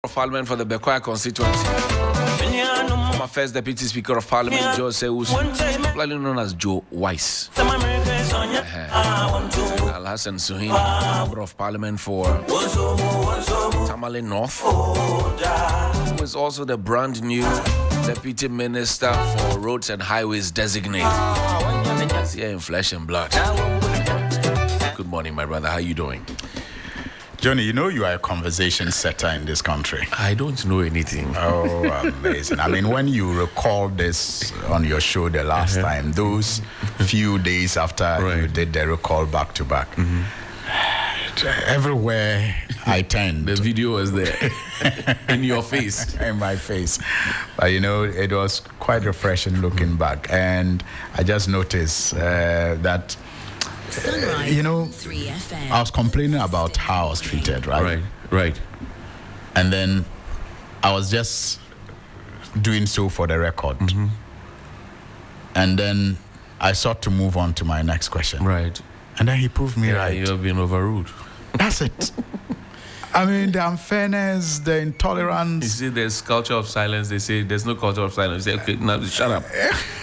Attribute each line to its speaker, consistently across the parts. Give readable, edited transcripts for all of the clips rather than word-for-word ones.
Speaker 1: of Parliament for the Bekwai constituency. Former first Deputy Speaker of Parliament, Joe Seus, popularly known as Joe Weiss. Al-Hassan Suhin, Member of Parliament for Tamale North, who is also the brand new Deputy Minister for Roads and Highways designate. He's here in flesh and blood. Good morning, my brother. How are you doing?
Speaker 2: Johnny, you know you are a conversation setter in this country.
Speaker 1: I don't know anything.
Speaker 2: Oh, amazing. I mean, when you recalled this on your show the last time, those few days after you did the recall back to back, everywhere I turned,
Speaker 1: the video was there in your face.
Speaker 2: In my face. But, you know, it was quite refreshing looking back. And I just noticed that you know, I was complaining about how I was treated, right?
Speaker 1: Right.
Speaker 2: And then I was just doing so for the record. And then I sought to move on to my next question.
Speaker 1: Right.
Speaker 2: And then he proved me right.
Speaker 1: You have been overruled.
Speaker 2: That's it. I mean, the unfairness, the intolerance.
Speaker 1: You see, there's culture of silence. They say there's no culture of silence. They say, okay, now shut up.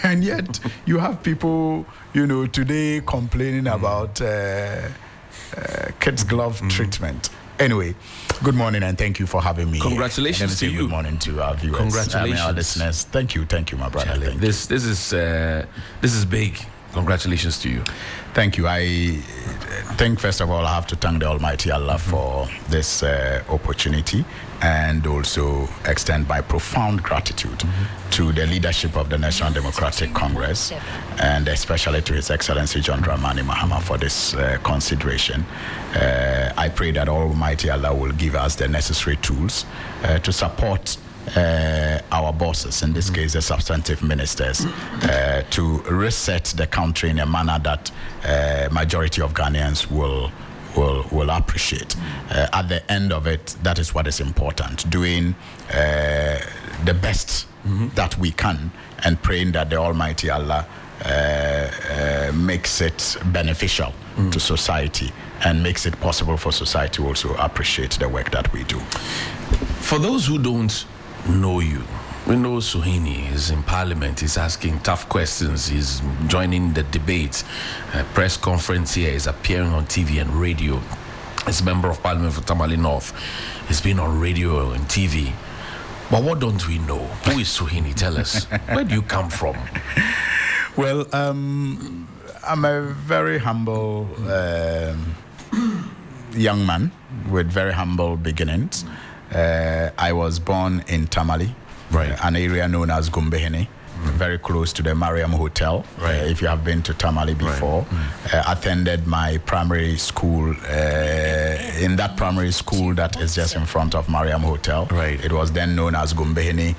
Speaker 2: And yet, you have people, you know, today complaining about kids' glove treatment. Anyway, good morning and thank you for having me.
Speaker 1: Congratulations to you.
Speaker 2: Good morning to our viewers.
Speaker 1: Congratulations,
Speaker 2: our listeners. Thank you, my brother.
Speaker 1: Charlie, this is big. Congratulations to you.
Speaker 2: Thank you. I think, first of all, I have to thank the Almighty Allah for this opportunity and also extend my profound gratitude to the leadership of the National Democratic Congress and especially to His Excellency John Dramani Mahama for this consideration. I pray that Almighty Allah will give us the necessary tools to support our bosses, in this case the substantive ministers, to reset the country in a manner that majority of Ghanaians will appreciate. At the end of it, that is what is important, doing the best that we can and praying that the Almighty Allah makes it beneficial to society and makes it possible for society to also appreciate the work that we do.
Speaker 1: For those who don't know you, we know Suhini is in Parliament, he's asking tough questions, he's joining the debates, press conference here, he's appearing on TV and radio. He's a member of Parliament for Tamale North. He's been on radio and TV. But what don't we know? Who is Suhini? Tell us. Where do you come from?
Speaker 2: Well, I'm a very humble young man with very humble beginnings. I was born in Tamale, an area known as Gumbehene, very close to the Mariam Hotel. If you have been to Tamale before, attended my primary school in that primary school that is just in front of Mariam Hotel. It was then known as Gumbehene,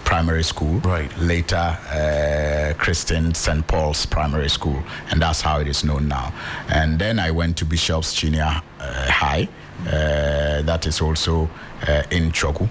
Speaker 2: primary school. Later, Christian St. Paul's Primary School, and that's how it is known now. And then I went to Bishop's Junior High. That is also in Chogu,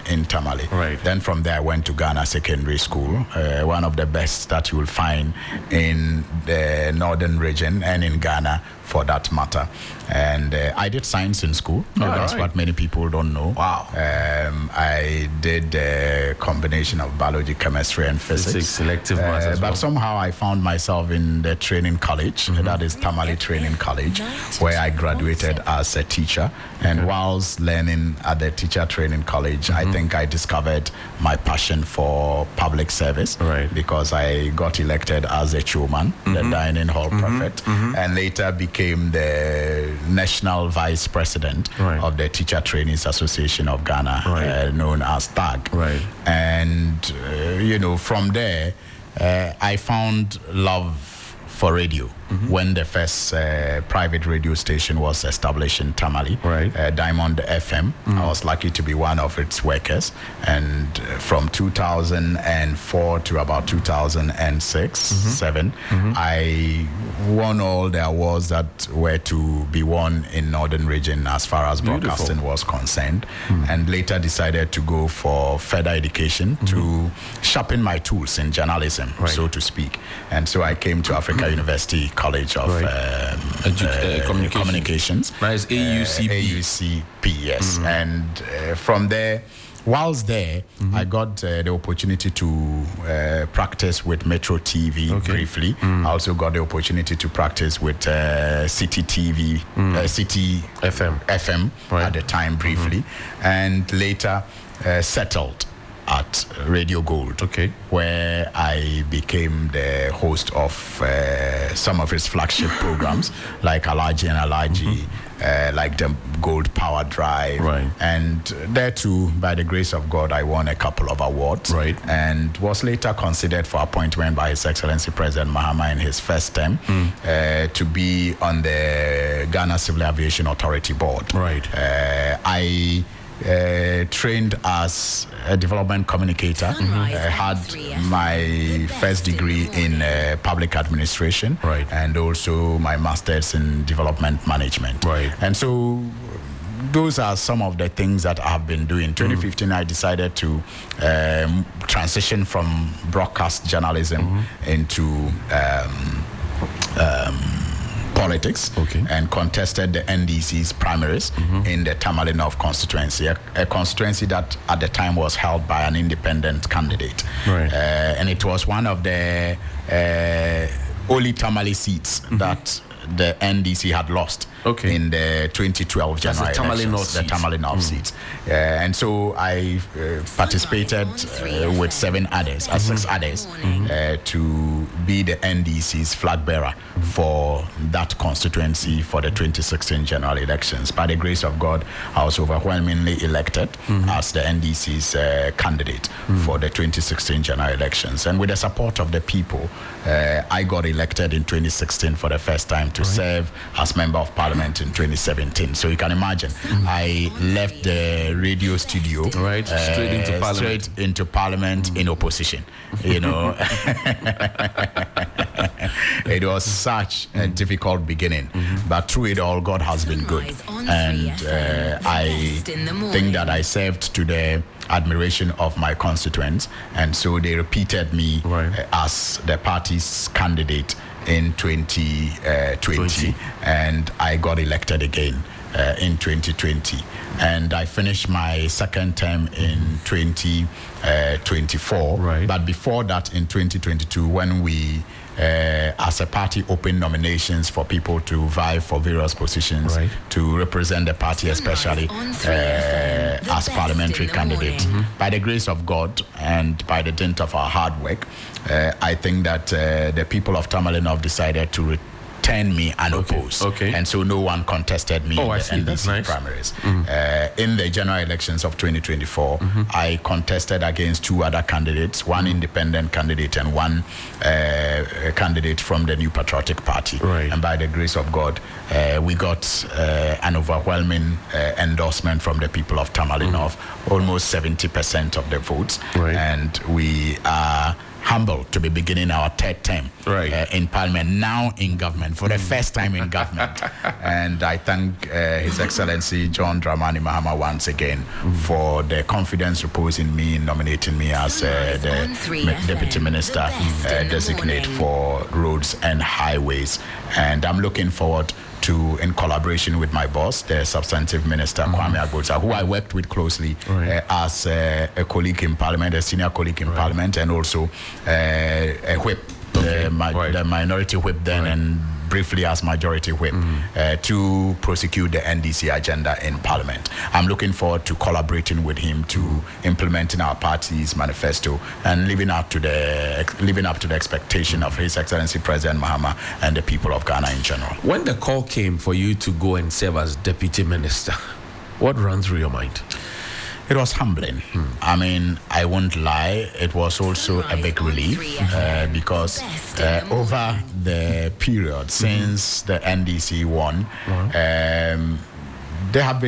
Speaker 2: in Tamale. Then from there I went to Ghana Secondary School, one of the best that you will find in the northern region and in Ghana for that matter. And I did science in school. That's what many people don't know. I did a combination of biology, chemistry, and physics.
Speaker 1: Selective maths as well.
Speaker 2: But somehow I found myself in the training college, that is Tamale Training College, where I graduated as a teacher. And whilst learning at the teacher training college, I think I discovered my passion for public service because I got elected as a chairman, the dining hall prefect, and later became the national vice president of the Teacher Trainees Association of Ghana, known as TAG. And, from there, I found love for radio when the first private radio station was established in Tamale, Diamond FM. I was lucky to be one of its workers, and from 2004 to about 2006-7, I won all the awards that were to be won in Northern Region as far as broadcasting was concerned, and later decided to go for further education to sharpen my tools in journalism, so to speak. And so I came to Africa University College of Communications.
Speaker 1: Nice, AUCP.
Speaker 2: AUCP, yes. And from there, whilst there, I got the opportunity to practice with Metro TV briefly. I also got the opportunity to practice with City TV, City FM at the time briefly, and later settled at Radio Gold, where I became the host of some of his flagship programs, like Alaji and Alaji, like the Gold Power Drive. And there too, by the grace of God, I won a couple of awards, and was later considered for appointment by His Excellency President Mahama in his first term to be on the Ghana Civil Aviation Authority Board. I trained as a development communicator. Had my first degree in public administration, and also my master's in development management. And so those are some of the things that I've been doing. 2015, I decided to transition from broadcast journalism into politics, and contested the NDC's primaries in the Tamale North constituency, a constituency that at the time was held by an independent candidate. And it was one of the only Tamale seats that the NDC had lost in the 2012 general elections, the Tamale North seats. And so I participated with 6 others to be the NDC's flag bearer for that constituency for the 2016 general elections. By the grace of God, I was overwhelmingly elected as the NDC's candidate for the 2016 general elections. And with the support of the people, I got elected in 2016 for the first time to serve as Member of Parliament in 2017. So you can imagine, I left the radio studio straight into Parliament in opposition. You know, it was such a difficult beginning, but through it all, God has been good, and I think that I served to the admiration of my constituents, and so they repeated me as the party's candidate in 2020, and I got elected again in 2020, and I finished my second term in 2024. But before that, in 2022, when we as a party opened nominations for people to vie for various positions to represent the party, especially as parliamentary candidates. By the grace of God and by the dint of our hard work, I think that the people of Tamale North decided to return me unopposed. And so no one contested me in the NDC primaries. In the general elections of 2024, I contested against 2 other candidates, one independent candidate and one candidate from the New Patriotic Party. And by the grace of God, we got an overwhelming endorsement from the people of Tamale North, almost 70% of the votes. And we are humbled to be beginning our 3rd term in Parliament, now in government, for the first time in government. And I thank His Excellency John Dramani Mahama once again for the confidence reposed in me in nominating me as the Deputy Minister designate for roads and highways. And I'm looking forward to, in collaboration with my boss, the Substantive Minister Kwame Agbota, who I worked with closely as a colleague in Parliament, a senior colleague in Parliament, and also a whip, the minority whip then, and briefly as majority whip, to prosecute the NDC agenda in Parliament. I'm looking forward to collaborating with him to implementing our party's manifesto and living up to the expectation of His Excellency President Mahama and the people of Ghana in general.
Speaker 1: When the call came for you to go and serve as Deputy Minister, what ran through your mind?
Speaker 2: It was humbling. I mean, I won't lie. It was also a big relief because over the period since the NDC won, there have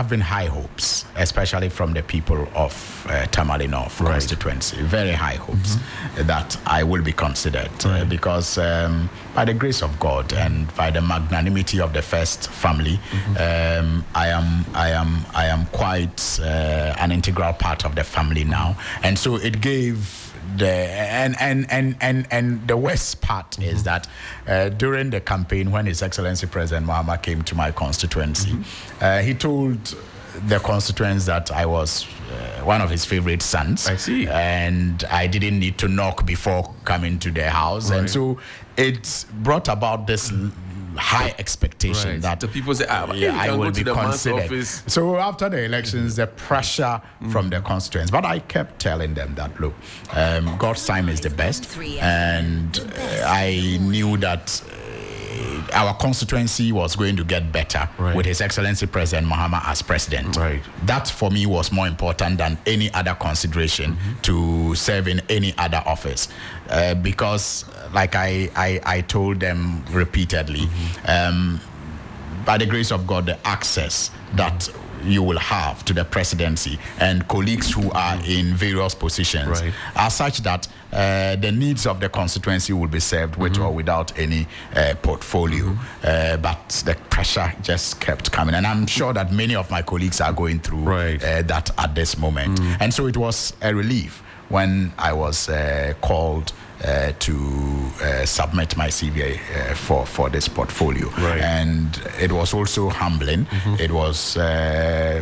Speaker 2: been high hopes, especially from the people of Tamale North constituency. Very high hopes that I will be considered because by the grace of God and by the magnanimity of the first family, I am quite an integral part of the family now, and so it gave the worst part is that during the campaign, when His Excellency President Mahama came to my constituency, he told the constituents that I was one of his favorite sons.
Speaker 1: I see.
Speaker 2: And I didn't need to knock before coming to their house. Right. And so it brought about this high expectation that
Speaker 1: the people say,
Speaker 2: I will be considered. So after the elections, the pressure from the constituents. But I kept telling them that, look, God's time is the best. And I knew that our constituency was going to get better with His Excellency President Mahama as president. Right. That for me was more important than any other consideration to serve in any other office, because like I told them repeatedly, by the grace of God, the access that you will have to the presidency and colleagues who are in various positions are such that the needs of the constituency will be served with or without any portfolio. But the pressure just kept coming. And I'm sure that many of my colleagues are going through that at this moment. And so it was a relief when I was called to submit my CV for this portfolio. And it was also humbling. It was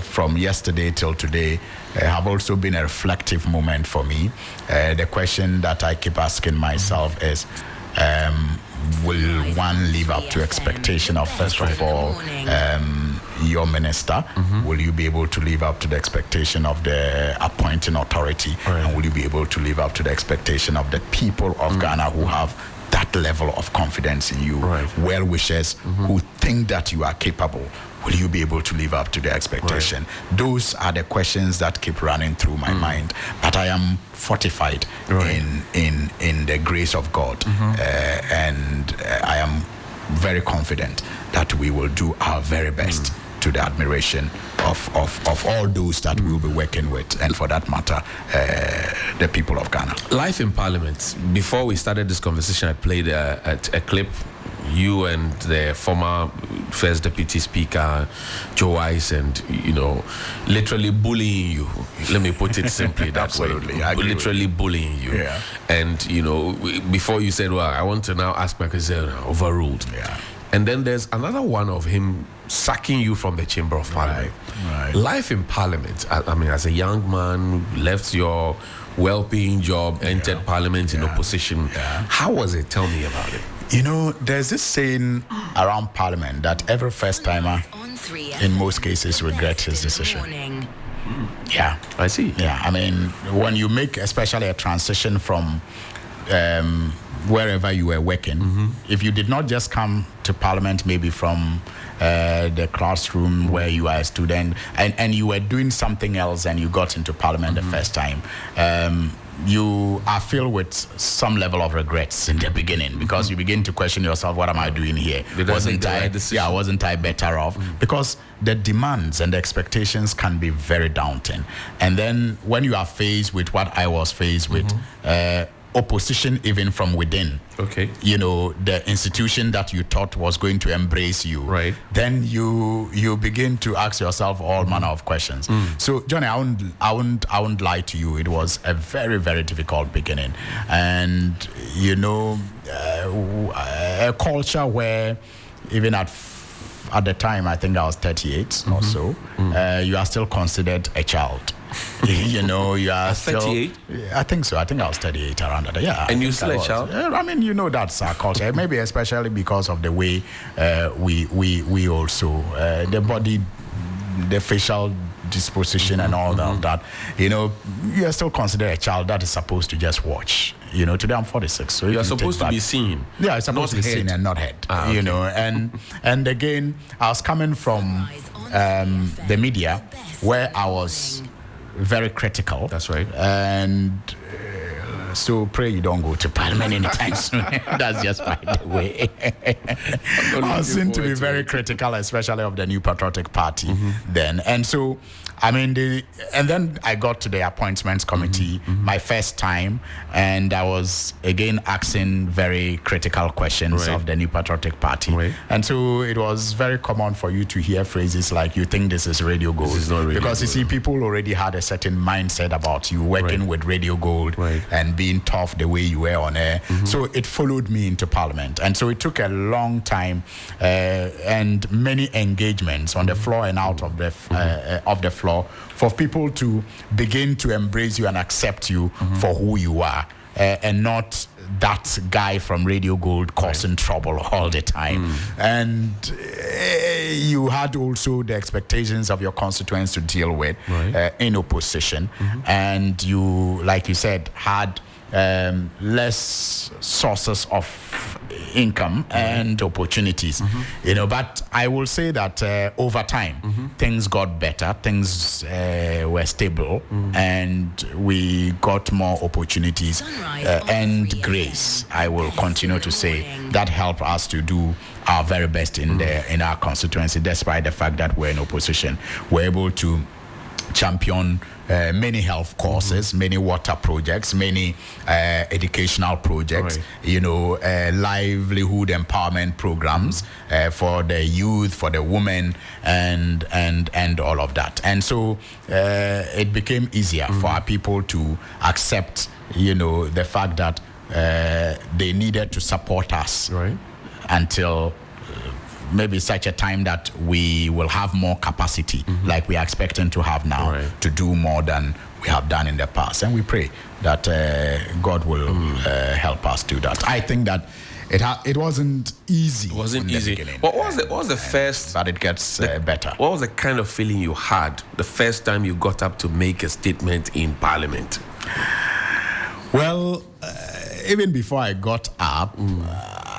Speaker 2: from yesterday till today have also been a reflective moment for me. The question that I keep asking myself is, will one live up to expectation of, first of all, your minister? Will you be able to live up to the expectation of the appointing authority? And will you be able to live up to the expectation of the people of Ghana who have that level of confidence in you, well-wishers who think that you are capable? Will you be able to live up to the expectation? Those are the questions that keep running through my mind. But I am fortified in the grace of God, and I am very confident that we will do our very best to the admiration of all those that we will be working with, and for that matter, the people of Ghana.
Speaker 1: Life in Parliament. Before we started this conversation, I played a clip. You and the former First Deputy Speaker, Joe Wise, and, literally bullying you. Let me put it simply that way. Literally bullying you. And, before you said, well, I want to now ask my question, overruled. And then there's another one of him sacking you from the Chamber of Parliament. Life in Parliament, I mean, as a young man, left your well-paying job, entered Parliament in opposition. How was it? Tell me about it.
Speaker 2: There's this saying around Parliament that every first-timer, in most cases, regrets his decision. Yeah.
Speaker 1: I see.
Speaker 2: Yeah, I mean, when you make especially a transition from wherever you were working, if you did not just come to Parliament maybe from the classroom where you are a student and you were doing something else and you got into Parliament the first time, you are filled with some level of regrets in the beginning, because you begin to question yourself, what am I doing here? Wasn't I better off? Because the demands and the expectations can be very daunting. And then when you are faced with what I was faced with, opposition even from within, the institution that you thought was going to embrace you, then you begin to ask yourself all manner of questions. So Johnny, I won't lie to you, it was a very, very difficult beginning, and a culture where even at the time, I think I was 38 or so, you are still considered a child. You are still
Speaker 1: 38.
Speaker 2: I think so. I think I was 38 around that. Yeah.
Speaker 1: And you still a child?
Speaker 2: I mean, that's our culture. Maybe especially because of the way we also the body, the facial disposition and all of that. You are still considered a child that is supposed to just watch. Today I'm 46, so
Speaker 1: you're supposed to be seen.
Speaker 2: Yeah, it's supposed to be seen and not heard. And again, I was coming from the media where I was very critical.
Speaker 1: That's right.
Speaker 2: And so pray you don't go to Parliament anytime soon. That's just by the way. I was seen to be very critical, especially of the New Patriotic Party then. And so, I mean, and then I got to the appointments committee my first time, and I was again asking very critical questions of the New Patriotic Party. And so it was very common for you to hear phrases like, you think this is Radio Gold.
Speaker 1: This is not Radio
Speaker 2: because
Speaker 1: Gold.
Speaker 2: You see, people already had a certain mindset about you working with Radio Gold and being tough the way you were on air. So it followed me into Parliament. And so it took a long time and many engagements on the floor and out of the floor for people to begin to embrace you and accept you for who you are, and not that guy from Radio Gold causing trouble all the time. And you had also the expectations of your constituents to deal with in opposition. And you, like you said, had less sources of income and opportunities, but I will say that over time things got better, things were stable, and we got more opportunities and grace. I will continue to say that helped us to do our very best in our constituency, despite the fact that we're in opposition. We're able to champion many health causes, many water projects, many educational projects, livelihood empowerment programs for the youth, for the women, and all of that. And so it became easier for our people to accept, the fact that they needed to support us until maybe such a time that we will have more capacity, like we are expecting to have now, to do more than we have done in the past. And we pray that God will help us do that. I think that it wasn't easy.
Speaker 1: It wasn't easy. What was the first?
Speaker 2: But it gets better.
Speaker 1: What was the kind of feeling you had the first time you got up to make a statement in Parliament?
Speaker 2: Well, even before I got up,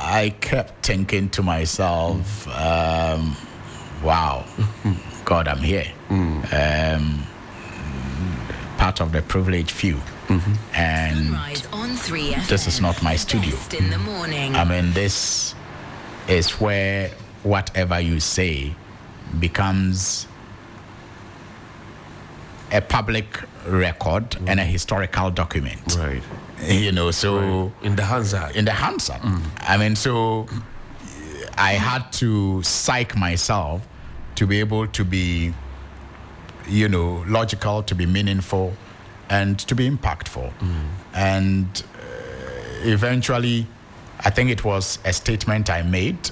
Speaker 2: I kept thinking to myself, wow, God, I'm here. Part of the privileged few. And this is not my studio. I mean, this is where whatever you say becomes a public record and a historical document. In the Hansard. I mean, so I had to psych myself to be able to be, logical, to be meaningful, and to be impactful. And eventually, I think it was a statement I made.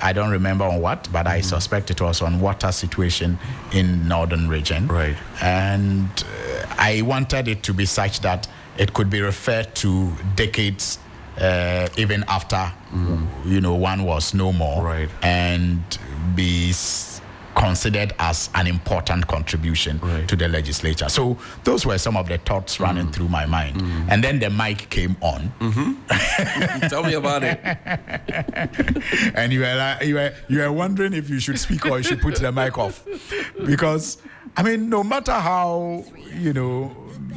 Speaker 2: I don't remember on what, but I suspect it was on water situation in Northern region. And I wanted it to be such that it could be referred to decades, even after, one was no more, and be considered as an important contribution to the legislature. So those were some of the thoughts running through my mind. And then the mic came on.
Speaker 1: Tell me about it.
Speaker 2: And you were wondering if you should speak or you should put the mic off, because I mean, no matter how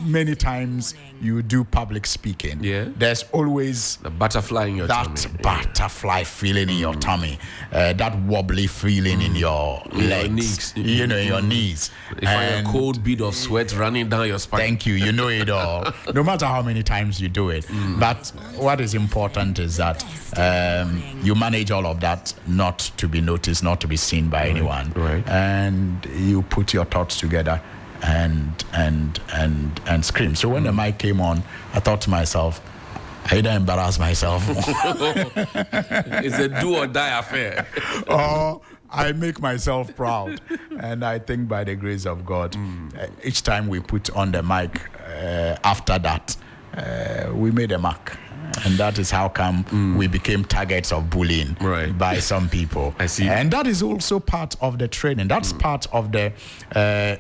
Speaker 2: many times you do public speaking, there's always
Speaker 1: the butterfly in your tummy.
Speaker 2: That butterfly feeling in your tummy, that wobbly feeling in your legs, in your knees.
Speaker 1: If a cold bead of sweat running down your spine.
Speaker 2: Thank you. You know it all. No matter how many times you do it. But what is important is that you manage all of that not to be noticed, not to be seen by anyone. And you put your thoughts together and scream. So when the mic came on, I thought to myself, I either embarrass myself
Speaker 1: it's a do or die affair,
Speaker 2: or I make myself proud. And I think by the grace of God, each time we put on the mic, after that, we made a mark. And that is how come we became targets of bullying by some people.
Speaker 1: I see.
Speaker 2: And that is also part of the training. That's part of the,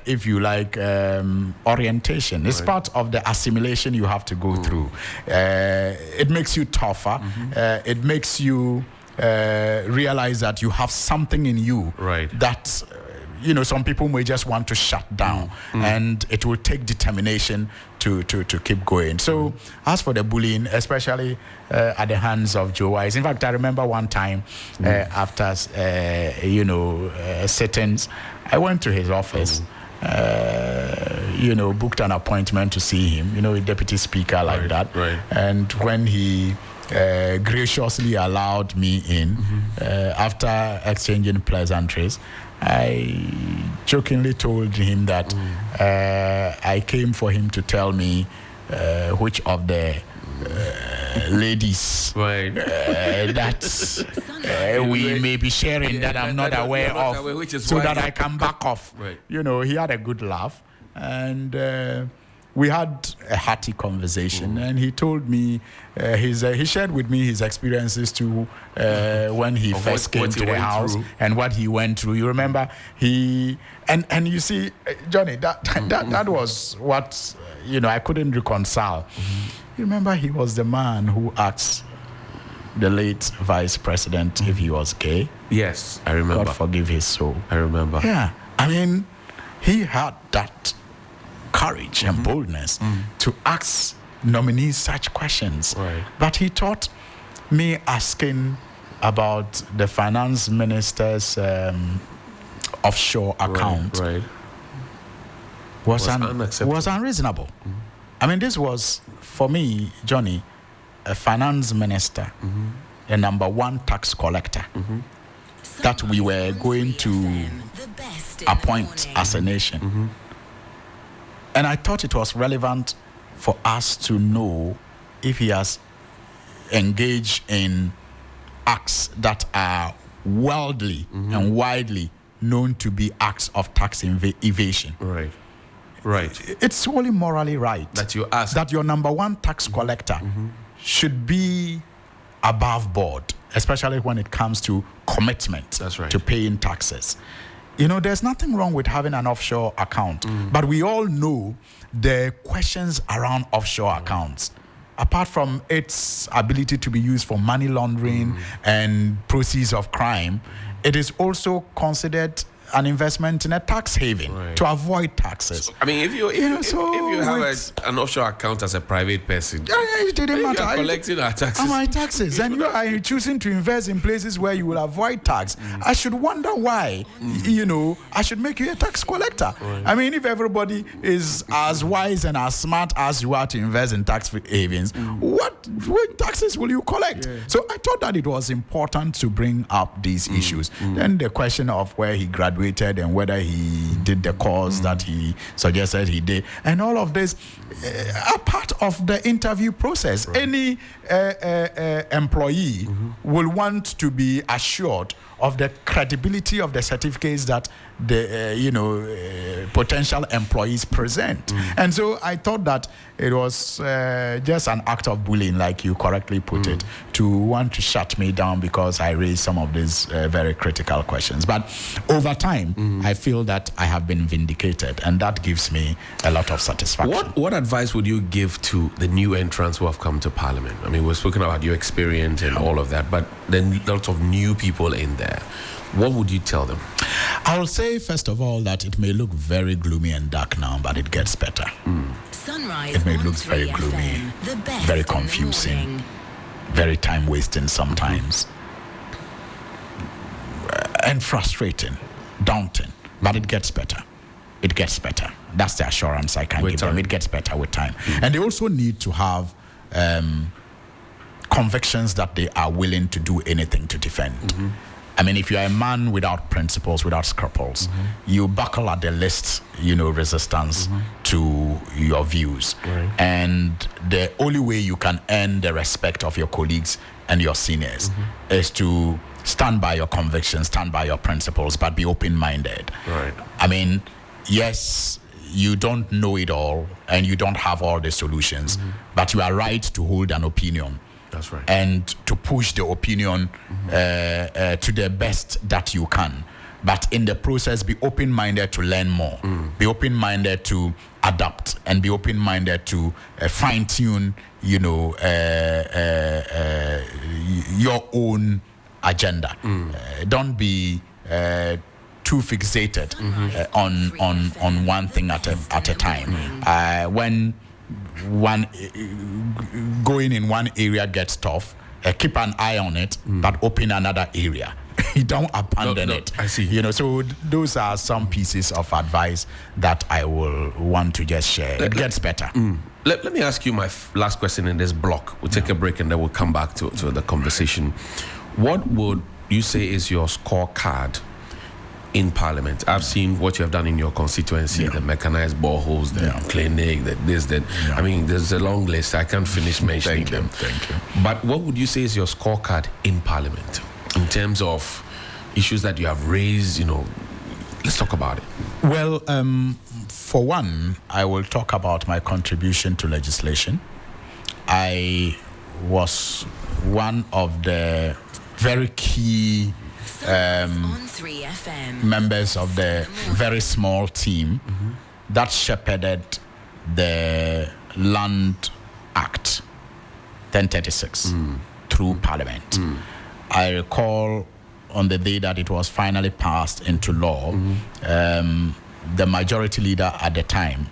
Speaker 2: if you like, orientation. It's part of the assimilation you have to go through. It makes you tougher. It makes you realize that you have something in you that some people may just want to shut down, and it will take determination to keep going. So as for the bullying, especially at the hands of Joe Wise, in fact, I remember one time after sit-ins, I went to his office, booked an appointment to see him, a deputy speaker like that. And when he graciously allowed me in, after exchanging pleasantries, I jokingly told him that I came for him to tell me which of the ladies that we may be sharing that I'm not aware of, so that I can back off.
Speaker 1: Right.
Speaker 2: You know, he had a good laugh, and we had a hearty conversation, and he told me he shared with me his experiences too when he first came to the house and what he went through. You remember and you see, Johnny, that was what I couldn't reconcile. You remember, he was the man who asked the late vice president if he was gay.
Speaker 1: Yes, I remember.
Speaker 2: God forgive his soul.
Speaker 1: I remember.
Speaker 2: Yeah, I mean, he had that courage and boldness to ask nominees such questions.
Speaker 1: Right.
Speaker 2: But he thought me asking about the finance minister's offshore account was unreasonable. I mean, this was, for me, Johnny, a finance minister, the number one tax collector that we were going to appoint as a nation. And I thought it was relevant for us to know if he has engaged in acts that are worldly and widely known to be acts of tax evasion.
Speaker 1: Right.
Speaker 2: It's only morally right
Speaker 1: that you ask
Speaker 2: that your number one tax collector should be above board, especially when it comes to commitment to paying taxes. You know, there's nothing wrong with having an offshore account, but we all know the questions around offshore accounts. Apart from its ability to be used for money laundering and proceeds of crime, it is also considered an investment in a tax haven to avoid taxes.
Speaker 1: So, I mean, if you have an offshore account as a private person,
Speaker 2: it didn't matter.
Speaker 1: You are collecting our taxes.
Speaker 2: My taxes, and you are choosing to invest in places where you will avoid tax. I should wonder why. I should make you a tax collector. I mean, if everybody is as wise and as smart as you are to invest in tax havens, what taxes will you collect? So I thought that it was important to bring up these issues. Then the question of where he graduated and whether he did the course that he suggested he did, and all of this are part of the interview process. Any employee will want to be assured of the credibility of the certificates that the potential employees present. And so I thought that it was just an act of bullying, like you correctly put it, to want to shut me down because I raised some of these very critical questions. But over time, I feel that I have been vindicated, and that gives me a lot of satisfaction.
Speaker 1: What advice would you give to the new entrants who have come to Parliament? I mean, we're speaking about your experience and all of that, but then lots of new people in there. What would you tell them?
Speaker 2: I'll say, first of all, that it may look very gloomy and dark now, but it gets better.
Speaker 3: Sunrise
Speaker 2: it may look very gloomy, very confusing, very time-wasting sometimes, and frustrating, daunting, but it gets better. It gets better. That's the assurance I can give them. It gets better with time. And they also need to have convictions that they are willing to do anything to defend. I mean, if you're a man without principles, without scruples, you buckle at the least, resistance to your views. And the only way you can earn the respect of your colleagues and your seniors is to stand by your convictions, stand by your principles, but be open-minded. I mean, yes, you don't know it all and you don't have all the solutions, but you are right to hold an opinion.
Speaker 1: That's right.
Speaker 2: And to push the opinion to the best that you can. But in the process, be open-minded to learn more. Be open-minded to adapt, and be open-minded to fine-tune, your own agenda. Don't be too fixated on one thing at a time. When going in one area gets tough, keep an eye on it, but open another area. You don't abandon it.
Speaker 1: I see.
Speaker 2: So those are some pieces of advice that I will want to just share. It gets better.
Speaker 1: Let me ask you my last question in this block. We'll take a break and then we'll come back to the conversation. What would you say is your scorecard in Parliament? I've seen what you have done in your constituency, the mechanized boreholes, the clinic, that. I mean, there's a long list. I can't finish mentioning them.
Speaker 2: Thank you.
Speaker 1: But what would you say is your scorecard in Parliament in terms of issues that you have raised? Let's talk about it.
Speaker 2: Well, for one, I will talk about my contribution to legislation. I was one of the very key members of the very small team that shepherded the Land Act 1036 through Parliament. I recall on the day that it was finally passed into law, the majority leader at the time,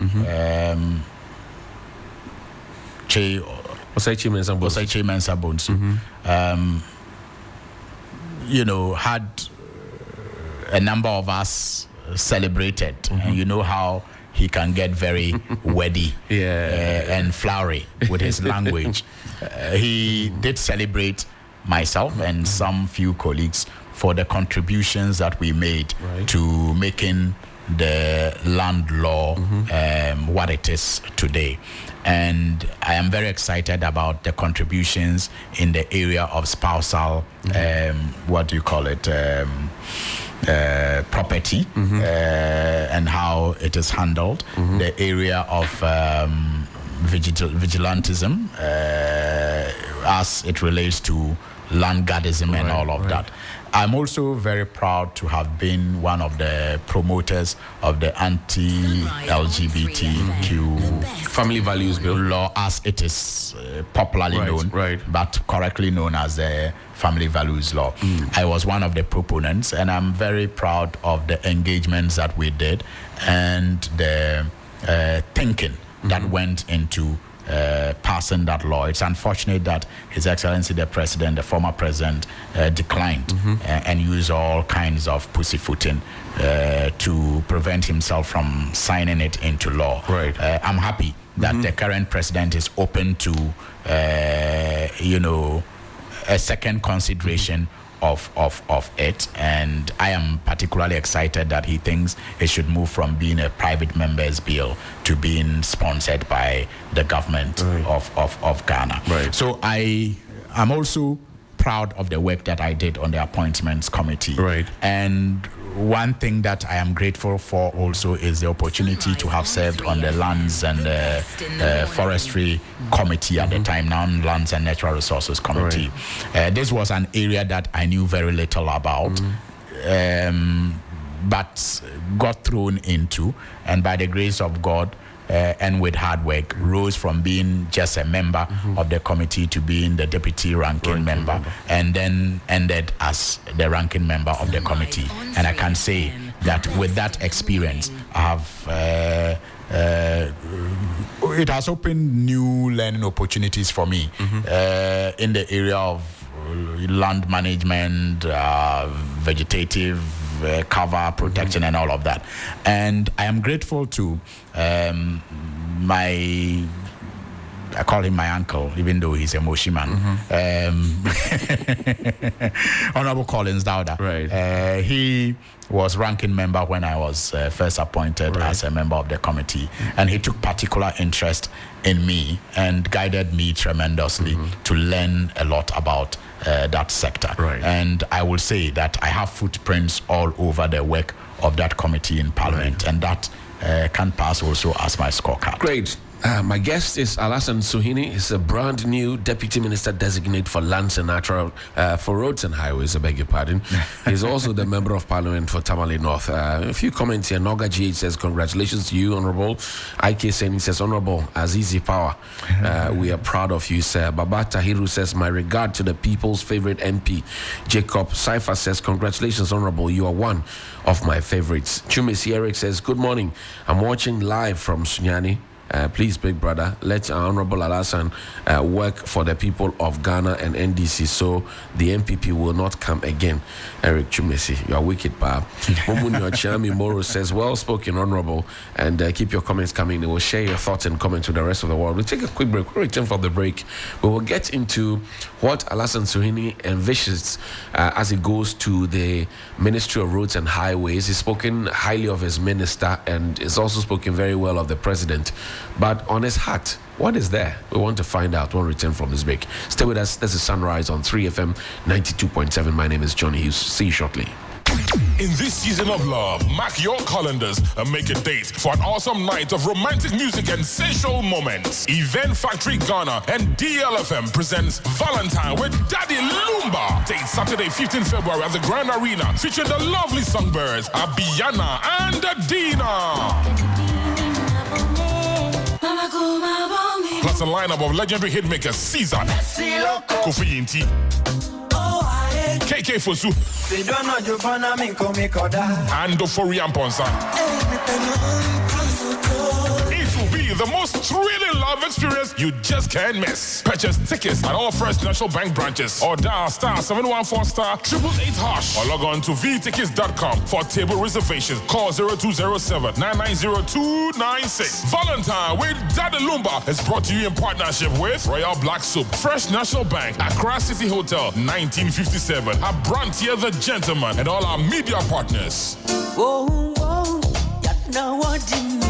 Speaker 1: Osei
Speaker 2: Mensah Bonsu, had a number of us celebrated, and you know how he can get very wordy and flowery with his language. He did celebrate myself and some few colleagues for the contributions that we made to making the land law what it is today. And I am very excited about the contributions in the area of spousal, property, and how it is handled, the area of vigilantism as it relates to land guardism and all of that. I'm also very proud to have been one of the promoters of the anti-LGBTQ
Speaker 1: family values bill
Speaker 2: law, as it is popularly known, but correctly known as the family values law. I was one of the proponents, and I'm very proud of the engagements that we did and the thinking that went into passing that law. It's unfortunate that His Excellency the President, the former President, declined and used all kinds of pussyfooting to prevent himself from signing it into law. I'm happy that the current President is open to, a second consideration of it, and I am particularly excited that he thinks it should move from being a private member's bill to being sponsored by the government of Ghana. So I am also proud of the work that I did on the appointments committee. And one thing that I am grateful for also is the opportunity to have served on the lands and forestry committee at the time, now lands and natural resources committee. This was an area that I knew very little about, but got thrown into, and by the grace of God and with hard work, rose from being just a member of the committee to being the deputy ranking member, and then ended as the ranking member of the committee. And I can say that with that experience, I have it has opened new learning opportunities for me in the area of land management, vegetative cover protection, and all of that. And I am grateful to I call him my uncle, even though he's a Moshi man, Honorable Collins Dowda. He was ranking member when I was first appointed as a member of the committee, and he took particular interest in me and guided me tremendously to learn a lot about that sector. And I will say that I have footprints all over the work of that committee in Parliament, and that can pass also as my scorecard.
Speaker 1: Great. My guest is Alassane Suhuyini. He's a brand new Deputy Minister Designate for Lands and Natural, for Roads and Highways, I beg your pardon. He's also the Member of Parliament for Tamale North. A few comments here. Noga GH says, congratulations to you, Honorable. IK Seni says, Honorable Azizi Power, we are proud of you, sir. Baba Tahiru says, my regard to the people's favorite MP. Jacob Saifa says, congratulations, Honorable. You are one of my favorites. Chumesi Eric says, good morning. I'm watching live from Sunyani. please, big brother, let Honorable Alasan work for the people of Ghana and NDC so the MPP will not come again. Eric Chumesi, you are wicked, pa. Momunio Chiami Moro says, well spoken, Honorable, and keep your comments coming. They will share your thoughts and comments with the rest of the world. We'll take a quick break. We'll return from the break. We will get into what Alasan Suhuyini envisions as he goes to the Ministry of Roads and Highways. He's spoken highly of his minister and is also spoken very well of the president. But on his heart, what is there? We want to find out when we return from this break. Stay with us. This is Sunrise on 3FM 92.7. My name is Johnny Hughes. See you shortly.
Speaker 3: In this season of love, mark your calendars and make a date for an awesome night of romantic music and sensual moments. Event Factory Ghana and DLFM presents Valentine with Daddy Lumba. Date Saturday, 15 February at the Grand Arena, featuring the lovely songbirds Abiyana and Adina. Plus a lineup of legendary hitmakers Caesar, Kofi Inti, KK Fosu, and Doforian Ponsa. It will be the most thrilling love experience you just can't miss. Purchase tickets at all First National Bank branches or dial *714*888# or log on to vtickets.com for table reservations. Call 0207-990-296. Valentine with Daddy Lumba is brought to you in partnership with Royal Black Soup, First National Bank, Accra City Hotel, 1957, Abrantia the Gentleman, and all our media partners.
Speaker 4: Whoa, whoa, you know what in you.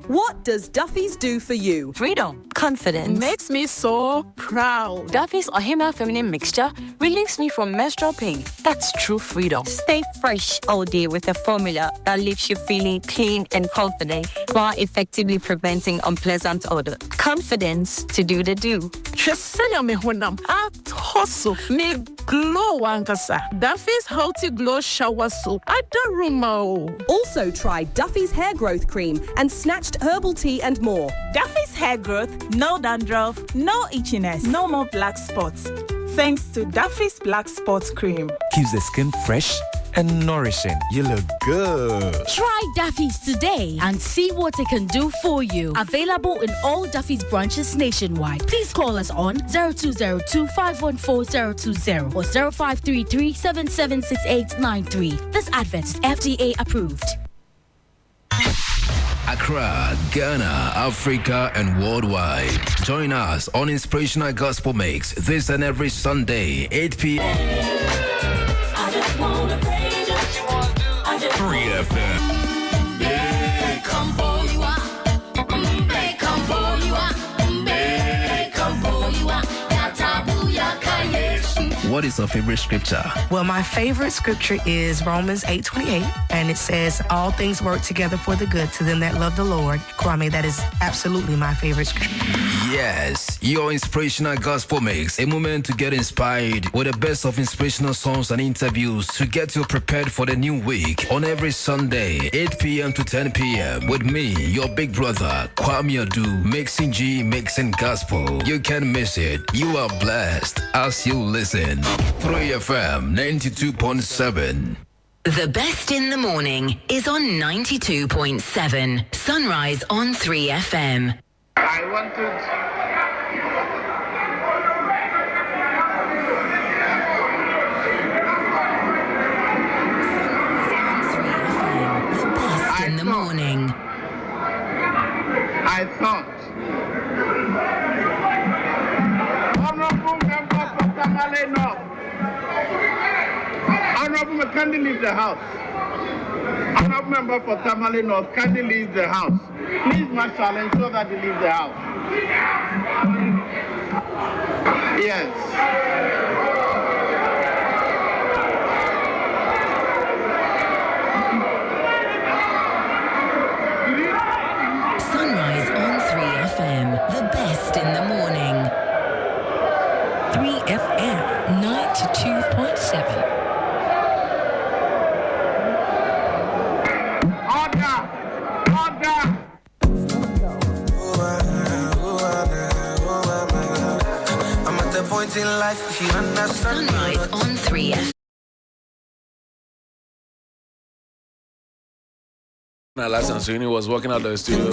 Speaker 5: What does Duffy's do for you?
Speaker 6: Freedom, confidence.
Speaker 7: Makes me so proud.
Speaker 6: Duffy's Ohima feminine mixture relieves me from menstrual pain. That's true freedom.
Speaker 8: Stay fresh all day with a formula that leaves you feeling clean and confident while effectively preventing unpleasant odor. Confidence to do the do.
Speaker 7: Tresenya me honam. Atoso me glow wankasa. Duffy's Healthy Glow Shower Soap. I don't remember.
Speaker 5: Also try Duffy's Hair Growth Cream and Snatched Herbal Tea and more.
Speaker 9: Duffy's Hair Growth, no dandruff, no itchiness, no more black spots. Thanks to Duffy's Black Spots Cream.
Speaker 10: Keeps the skin fresh and nourishing. You look good.
Speaker 11: Try Duffy's today and see what it can do for you. Available in all Duffy's branches nationwide. Please call us on 0202-514-020 or 0533-776893. This advert is FDA approved.
Speaker 12: Accra, Ghana, Africa, and worldwide. Join us on Inspirational Gospel Mix this and every Sunday, 8 p.m. 3FM. What is your favorite scripture?
Speaker 13: Well, my favorite scripture is Romans 8:28, and it says, all things work together for the good to them that love the Lord. Kwame, that is absolutely my favorite scripture.
Speaker 12: Yes, your Inspirational Gospel Mix, a moment to get inspired with the best of inspirational songs and interviews to get you prepared for the new week on every Sunday, 8 p.m. to 10 p.m. with me, your big brother, Kwame Adu, mixing G, mixing gospel. You can't miss it. You are blessed as you listen. 3FM 92.7.
Speaker 14: The best in the morning is on 92.7. Sunrise on 3FM.
Speaker 15: I wanted...
Speaker 14: In the morning.
Speaker 15: I thought honorable member for Tamale North, honorable can you leave the house? Honorable member for Tamale North, can you leave the house? Please, Marshal, ensure that you leave the house. Yes.
Speaker 14: Sunrise on 3FM, the best in the morning.
Speaker 11: 3FM 92.7.
Speaker 16: I'm at the point in life, if you understand.
Speaker 14: Sunrise on 3FM.
Speaker 1: Last time Sweeney was walking out of the studio,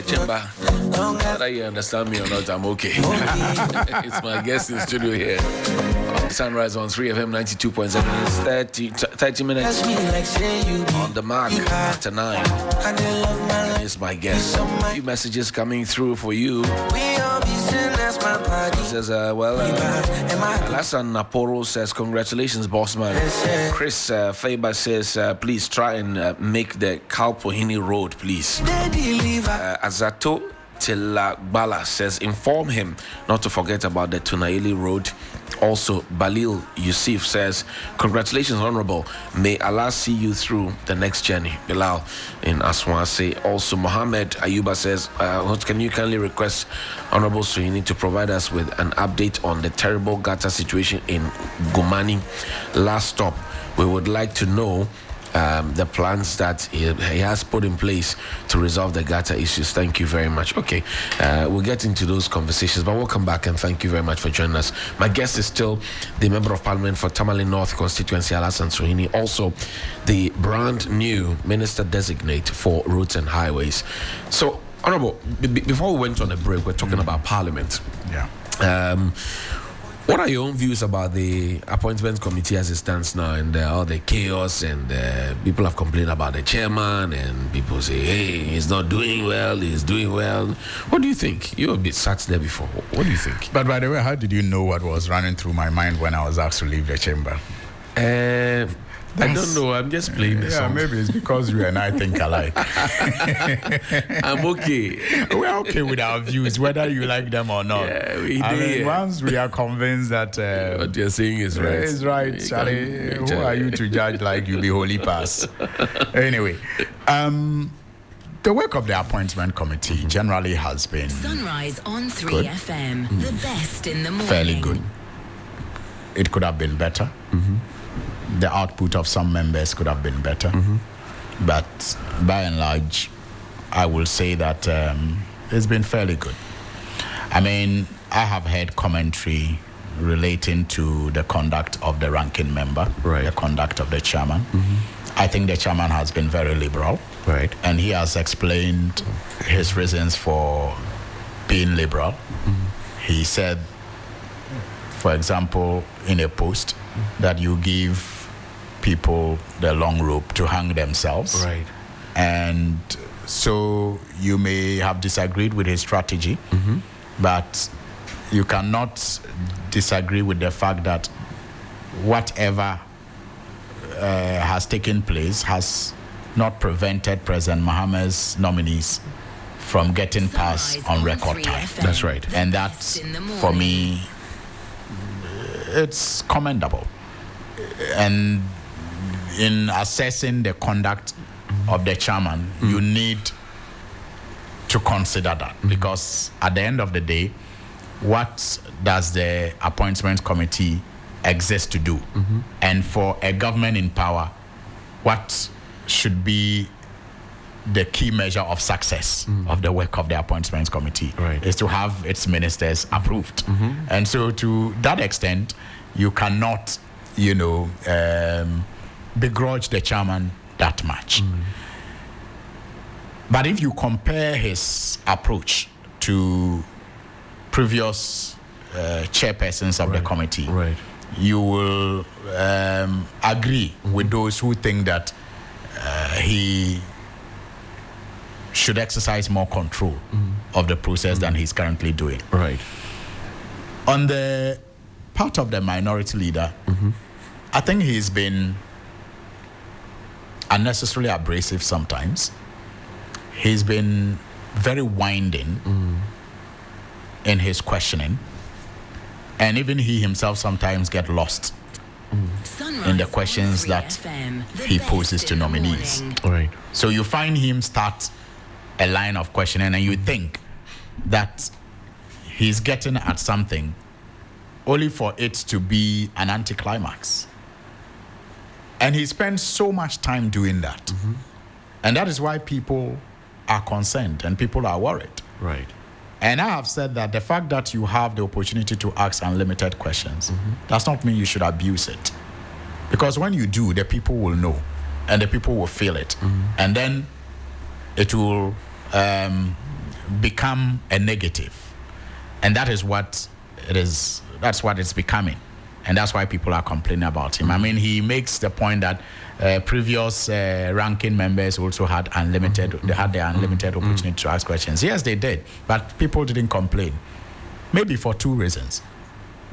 Speaker 1: chamber. Whether you understand me or not, I'm okay. It's my guest in the studio here. Sunrise on 3FM 92.7. It's 30 minutes on the mark after 9. It's my guest. A few messages coming through for you. He says, Alasan Naporo says, congratulations, boss man. Chris Faber says, please try and make the Kalpohini Road, please. Azato Tilagbala says, inform him not to forget about the Tunaili Road. Also, Balil Yusuf says, congratulations, Honorable. May Allah see you through the next journey. Bilal in Aswan say. Also, Mohammed Ayuba says, can you kindly request Honorable Suhini to provide us with an update on the terrible gutter situation in Gumani? Last stop, we would like to know the plans that he has put in place to resolve the gutter issues. Thank you very much. Okay, we'll get into those conversations, but we'll come back and thank you very much for joining us. My guest is still the Member of Parliament for Tamale North constituency, Alasan Suhini, also the brand new Minister Designate for Roads and Highways. So, Honourable, before we went on a break, we're talking about Parliament.
Speaker 2: Yeah.
Speaker 1: What are your own views about the appointment committee as it stands now, and all the chaos, and people have complained about the chairman, and people say, hey, he's not doing well, he's doing well. What do you think? You've been sat there before. What do you think?
Speaker 2: But by the way, how did you know what was running through my mind when I was asked to leave the chamber?
Speaker 1: I don't know. I'm just playing the song.
Speaker 2: Maybe it's because you and I think alike.
Speaker 1: I'm okay.
Speaker 2: We're okay with our views, whether you like them or not.
Speaker 1: Yeah,
Speaker 2: once we are convinced that
Speaker 1: what you're saying is right.
Speaker 2: Is right, Charlie. Who are you to judge like you be holy pass? Anyway, the work of the appointment committee generally has been
Speaker 14: Sunrise on 3FM, the best in the morning.
Speaker 2: Fairly good. It could have been better. The output of some members could have been better, but by and large, I will say that it's been fairly good. I mean, I have heard commentary relating to the conduct of the ranking member, the conduct of the chairman. I think the chairman has been very liberal, and he has explained his reasons for being liberal. He said, for example, in a post, that you give people the long rope to hang themselves. And so you may have disagreed with his strategy, but you cannot disagree with the fact that whatever has taken place has not prevented President Mohammed's nominees from getting passed on record time.
Speaker 1: That's right.
Speaker 2: And that, for me, it's commendable. And in assessing the conduct of the chairman, you need to consider that, because at the end of the day, what does the appointment committee exist to do? And for a government in power, what should be the key measure of success of the work of the appointments committee is to have its ministers approved. And so to that extent, you cannot, begrudge the chairman that much. But if you compare his approach to previous chairpersons of the committee, you will agree with those who think that he should exercise more control of the process than he's currently doing. On the part of the minority leader, I think he's been unnecessarily abrasive sometimes. He's been very winding in his questioning, and even he himself sometimes get lost in the questions that he poses to nominees. So you find him start a line of questioning, and you think that he's getting at something only for it to be an anticlimax. And he spends so much time doing that. And that is why people are concerned and people are worried. And I have said that the fact that you have the opportunity to ask unlimited questions does not mean you should abuse it. Because when you do, the people will know and the people will feel it. And then it will become a negative. And that is what it is. That's what it's becoming. And that's why people are complaining about him. I mean, he makes the point that previous ranking members also had unlimited, they had the unlimited opportunity to ask questions. Yes, they did, but people didn't complain. Maybe for two reasons.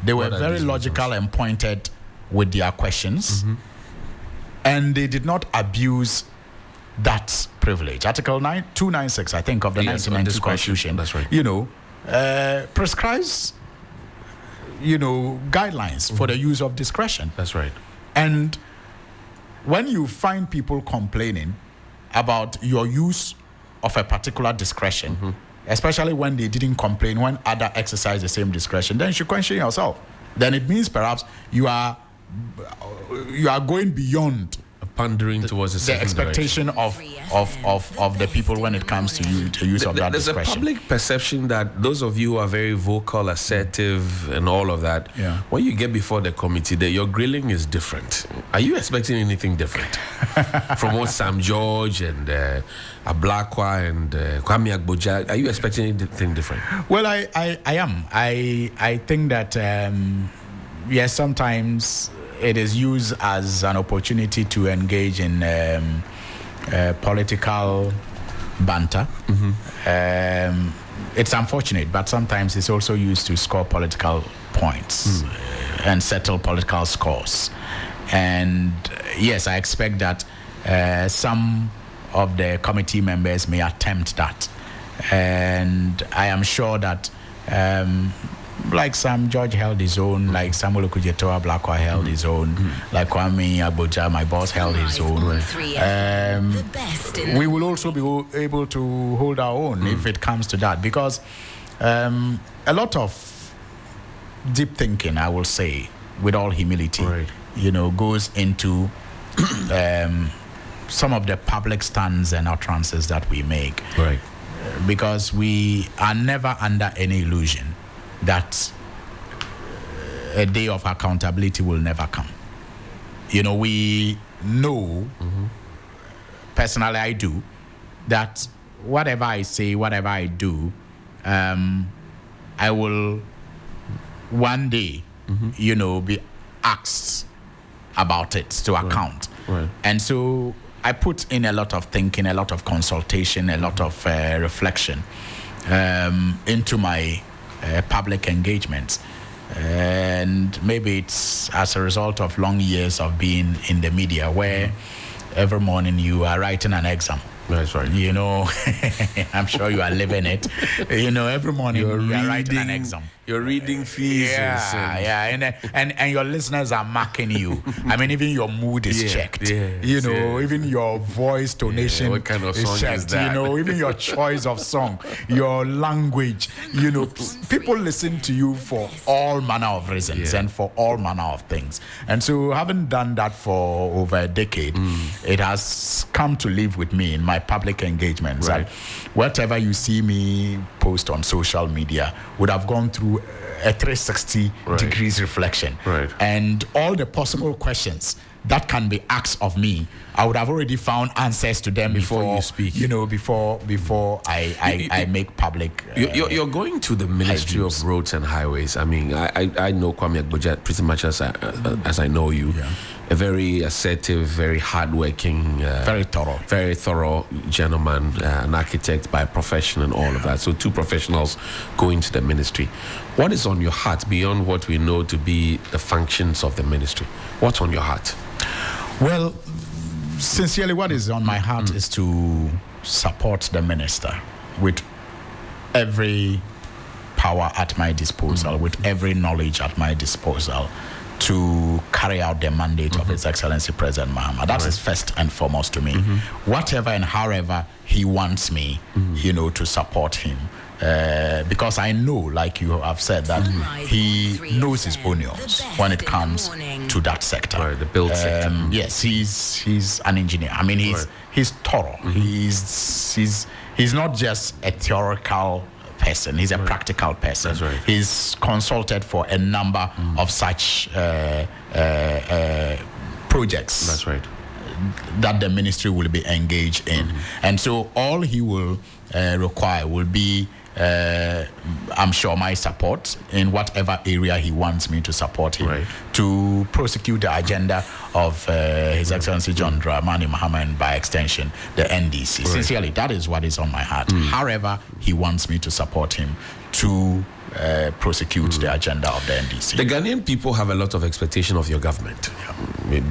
Speaker 2: They were very logical and pointed with their questions, and they did not abuse that privilege. Article 296, I think, of the 1992 Constitution,
Speaker 1: that's right.
Speaker 2: Prescribes, guidelines for the use of discretion.
Speaker 1: That's right.
Speaker 2: And when you find people complaining about your use of a particular discretion, especially when they didn't complain when other exercise the same discretion, then you should question yourself. Then it means perhaps you are going beyond
Speaker 1: pandering towards
Speaker 2: the expectation of the people when it comes to use of that discretion.
Speaker 1: There's a public perception that those of you who are very vocal, assertive, and all of that, when you get before the committee, your grilling is different. Are you expecting anything different from what Sam George and Ablakwa and Kwame Agboja? Are you expecting anything different?
Speaker 2: Well, I am. I think that yes, sometimes it is used as an opportunity to engage in political banter. It's unfortunate, but sometimes it's also used to score political points and settle political scores. And yes, I expect that some of the committee members may attempt that. And I am sure that like Sam George held his own, like Samuel Okudzeto Ablakwa held his own, like Kwame Agboja, my boss, held his own. We will also be able to hold our own if it comes to that, because a lot of deep thinking, I will say, with all humility, goes into some of the public stands and utterances that we make. Because we are never under any illusion that a day of accountability will never come. We know, personally I do, that whatever I say, whatever I do, I will one day, be asked about it to account. And so I put in a lot of thinking, a lot of consultation, a lot of reflection into my public engagements. And maybe it's as a result of long years of being in the media, where every morning you are writing an exam.
Speaker 1: That's right.
Speaker 2: I'm sure you are living it. Every morning you are writing an exam.
Speaker 1: You're reading theses.
Speaker 2: And your listeners are marking you. I mean, even your mood is checked. Even your voice tonation
Speaker 1: what kind of song
Speaker 2: is checked.
Speaker 1: Is that?
Speaker 2: Even your choice of song, your language. People listen to you for all manner of reasons and for all manner of things. And so, having done that for over a decade, it has come to live with me in my public engagements. And whatever you see me post on social media would have gone through a 360 degrees reflection. And all the possible questions that can be asked of me, I would have already found answers to them before you speak. Before I make public.
Speaker 1: You're going to the Ministry of Roads and Highways. I mean, I know Kwame Agboja pretty much as I know you. A very assertive, very hardworking,
Speaker 2: very thorough
Speaker 1: gentleman, an architect by profession and all of that. So two professionals going to the ministry. What is on your heart beyond what we know to be the functions of the ministry? What's on your heart?
Speaker 2: Well, sincerely, what is on my heart is to support the minister with every power at my disposal, with every knowledge at my disposal, to carry out the mandate of His Excellency President Mahama. That is first and foremost to me. Whatever and however he wants me, to support him. Because I know, like you have said, that he knows his onions when it comes to that sector.
Speaker 1: The build sector.
Speaker 2: Yes, he's an engineer. I mean, he's thorough. He's not just a theoretical person. He's a practical person.
Speaker 1: That's right.
Speaker 2: He's consulted for a number of such projects.
Speaker 1: That's right.
Speaker 2: that the ministry will be engaged in. And so all he will require will be, I'm sure, my support in whatever area he wants me to support him to prosecute the agenda of His Excellency John Dramani Mahama, and by extension the NDC. Sincerely, that is what is on my heart. However he wants me to support him to prosecute the agenda of the NDC.
Speaker 1: The Ghanaian people have a lot of expectation of your government,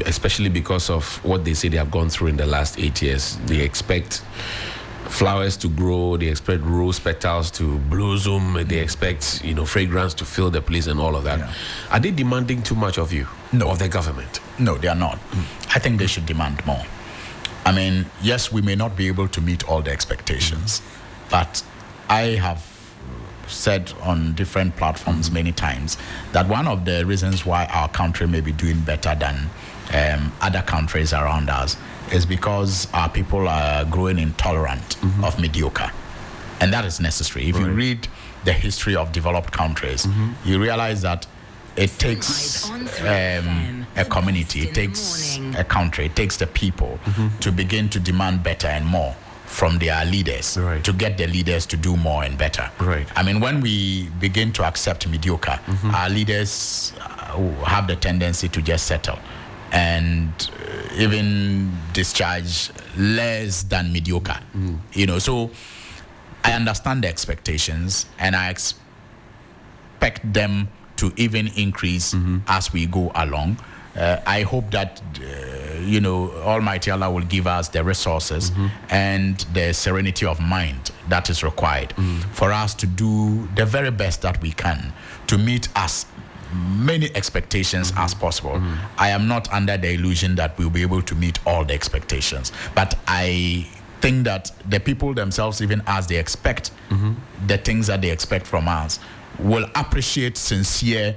Speaker 1: especially because of what they say they have gone through in the last 8 years. They expect flowers to grow, they expect rose petals to blossom, they expect, fragrance to fill the place and all of that. Are they demanding too much of you?
Speaker 2: No.
Speaker 1: Of the government?
Speaker 2: No, they are not. I think they should demand more. I mean, yes, we may not be able to meet all the expectations, but I have said on different platforms many times that one of the reasons why our country may be doing better than other countries around us is because our people are growing intolerant of mediocre, and that is necessary. If you read the history of developed countries, you realize that it takes a community, it takes a country, it takes the people to begin to demand better and more from their leaders, to get the leaders to do more and better. I mean, when we begin to accept mediocre, our leaders have the tendency to just settle and even discharge less than mediocre. So I understand the expectations, and I expect them to even increase as we go along. I hope that Almighty Allah will give us the resources and the serenity of mind that is required for us to do the very best that we can to meet as many expectations as possible. I am not under the illusion that we'll be able to meet all the expectations, but I think that the people themselves, even as they expect the things that they expect from us, will appreciate sincere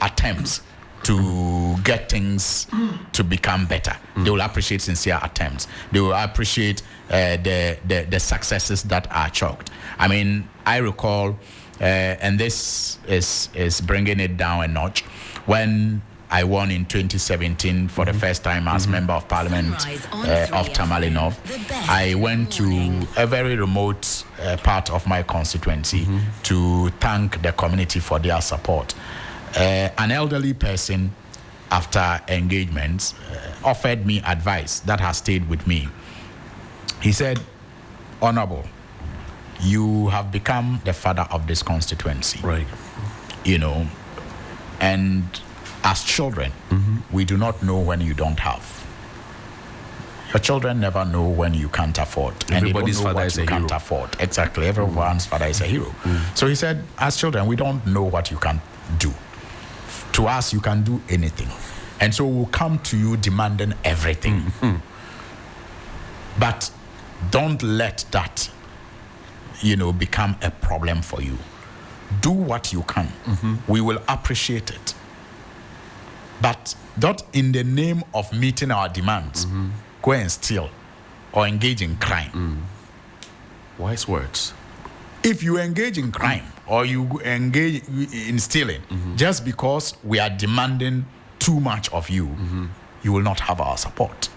Speaker 2: attempts to get things to become better. They will appreciate sincere attempts. They will appreciate the successes that are chalked. I mean, I recall, and this is bringing it down a notch, when I won in 2017 for the first time as Member of Parliament of Tamale North. I went to a very remote part of my constituency to thank the community for their support. An elderly person, after engagements, offered me advice that has stayed with me. He said, "Honorable, you have become the father of this constituency. And as children, we do not know when you don't have. Your children never know when you can't afford.
Speaker 1: Everybody's
Speaker 2: and they don't know
Speaker 1: father
Speaker 2: what
Speaker 1: is
Speaker 2: you
Speaker 1: a
Speaker 2: can't
Speaker 1: hero.
Speaker 2: afford. Exactly. Everyone's father is a hero. So he said, as children, we don't know what you can do. To us, you can do anything. And so we'll come to you demanding everything. But don't let that, become a problem for you. Do what you can. We will appreciate it. But not in the name of meeting our demands, go and steal or engage in crime.
Speaker 1: Wise words.
Speaker 2: If you engage in crime or you engage in stealing, just because we are demanding too much of you, you will not have our support.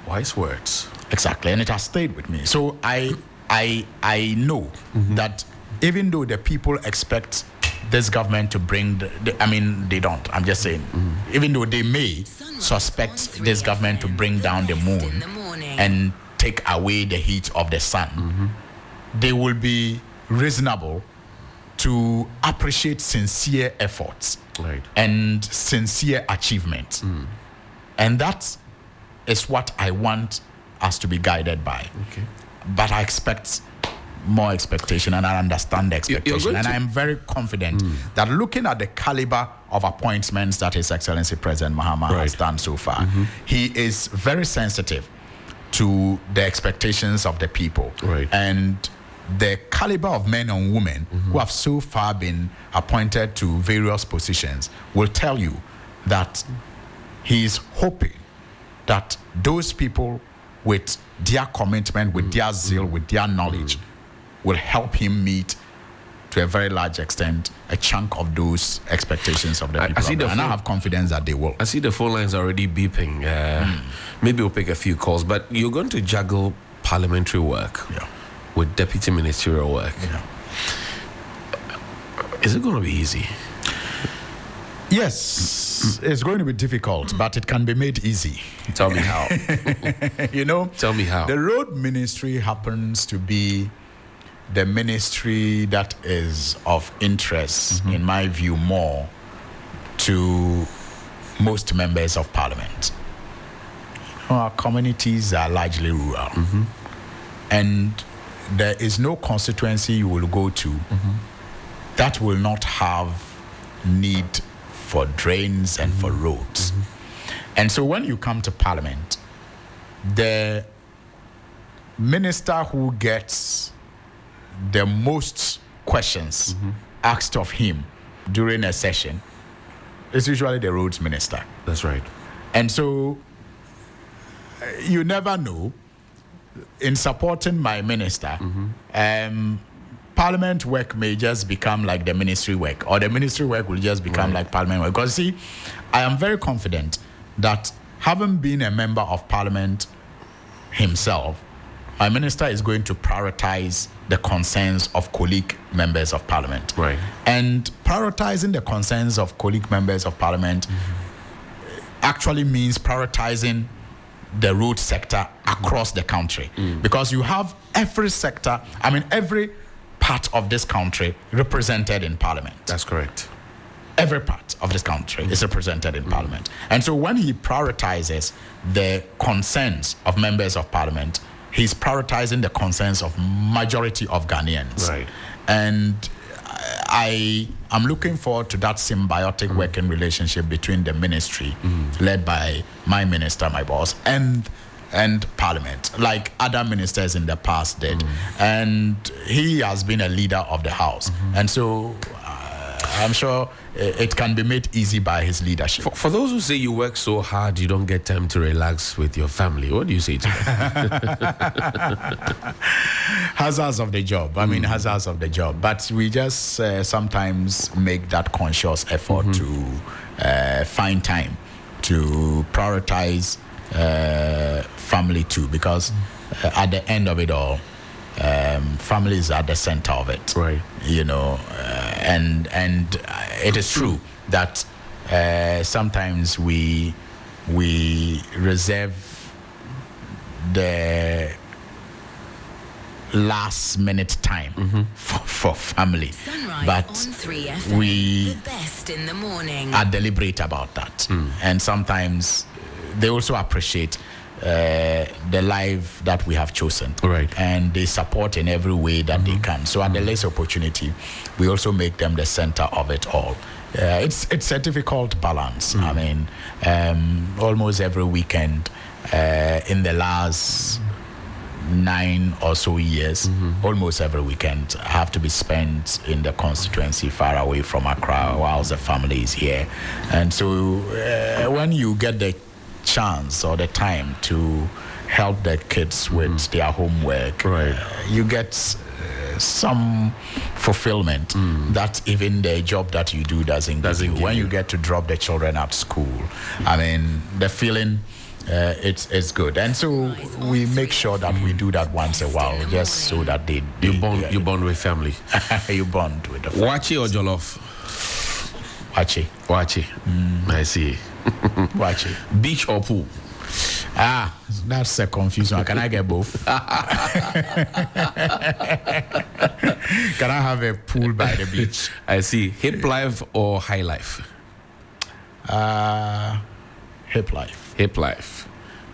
Speaker 1: Wise words.
Speaker 2: Exactly, and it has stayed with me. So I know that even though the people expect this government to bring they don't. I'm just saying, even though they may suspect this government to bring down the moon and take away the heat of the sun, they will be reasonable to appreciate sincere efforts and sincere achievements. And that is what I want us to be guided by. But I expect more expectation, and I understand the expectation, and I'm very confident that looking at the caliber of appointments that His Excellency President Mahama has done so far, he is very sensitive to the expectations of the people, and the caliber of men and women who have so far been appointed to various positions will tell you that he is hoping that those people with their commitment, with their zeal, with their knowledge, will help him meet to a very large extent, a chunk of those expectations of the people. And I have confidence that they will.
Speaker 1: I see the phone lines already beeping. Maybe we'll pick a few calls, but you're going to juggle parliamentary work with deputy ministerial work. Is it going to be easy?
Speaker 2: Yes, it's going to be difficult, but it can be made easy.
Speaker 1: Tell me how. Tell me how.
Speaker 2: The road ministry happens to be the ministry that is of interest, in my view, more to most members of parliament. Our communities are largely rural, and there is no constituency you will go to that will not have need for drains and for roads. And so when you come to parliament, the minister who gets the most questions asked of him during a session is usually the roads minister.
Speaker 1: That's right.
Speaker 2: And so you never know, in supporting my minister, parliament work may just become like the ministry work, or the ministry work will just become like parliament work. Because see, I am very confident that having been a member of parliament himself, my minister is going to prioritize the concerns of colleague members of parliament.
Speaker 1: Right.
Speaker 2: And prioritizing the concerns of colleague members of parliament actually means prioritizing the road sector across the country. Because you have every sector, every part of this country represented in parliament.
Speaker 1: That's correct.
Speaker 2: Every part of this country is represented in parliament. And so when he prioritizes the concerns of members of parliament, he's prioritizing the concerns of majority of Ghanaians.
Speaker 1: Right.
Speaker 2: And I am looking forward to that symbiotic working relationship between the ministry led by my minister, my boss, and parliament, like other ministers in the past did. And he has been a leader of the house. And so I'm sure it can be made easy by his leadership.
Speaker 1: For those who say you work so hard, you don't get time to relax with your family, what do you say to them?
Speaker 2: Hazards of the job. Hazards of the job. But we just sometimes make that conscious effort to find time to prioritize family too, because at the end of it all, family is at the center of it,
Speaker 1: right?
Speaker 2: And it is true that sometimes we reserve the last minute time for family.
Speaker 14: Sunrise
Speaker 2: but
Speaker 14: on 3FM,
Speaker 2: we
Speaker 14: the best in the morning.
Speaker 2: are deliberate about that. And sometimes they also appreciate the life that we have chosen,
Speaker 1: right?
Speaker 2: And they support in every way that they can. So at the least opportunity, we also make them the center of it all. It's a difficult balance. Almost every weekend in the last 9 or so years, almost every weekend have to be spent in the constituency far away from Accra whilst the family is here. And so when you get the chance or the time to help the kids with their homework, you get some fulfillment that even the job that you do doesn't give you. When you get to drop the children at school, the feeling it's good. And so we make sure that we do that once a while, just so that you
Speaker 1: bond with family.
Speaker 2: You bond with the family.
Speaker 1: Wachi or jollof? Wachi. I see.
Speaker 2: Wachi.
Speaker 1: Beach or pool?
Speaker 2: That's a confusion. Can I get both? Can I have a pool by the beach?
Speaker 1: I see. Hip life or high life?
Speaker 2: Hip life.
Speaker 1: Hip life.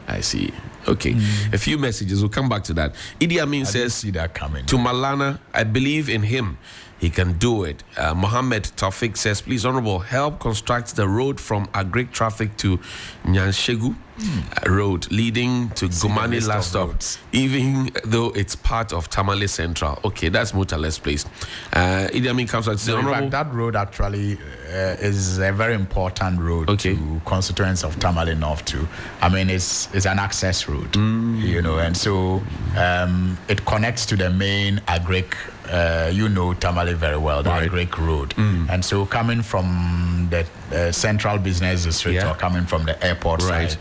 Speaker 1: I see. Okay. A few messages. We'll come back to that. Idi Amin says,
Speaker 2: see that coming.
Speaker 1: To Malana, I believe in him. He can do it. Mohammed Tawfiq says, please, Honorable, help construct the road from Agric traffic to Nyanshegu Road, leading to Gumani last stop, even though it's part of Tamale Central. Okay, that's Mutales Place. Idi Amin comes out to say, Honorable.
Speaker 2: In fact, that road actually is a very important road to constituents of Tamale North too. It's an access road, and so it connects to the main Agric you know Tamale very well, that Greek Road. And so coming from the central business district or coming from the airport side.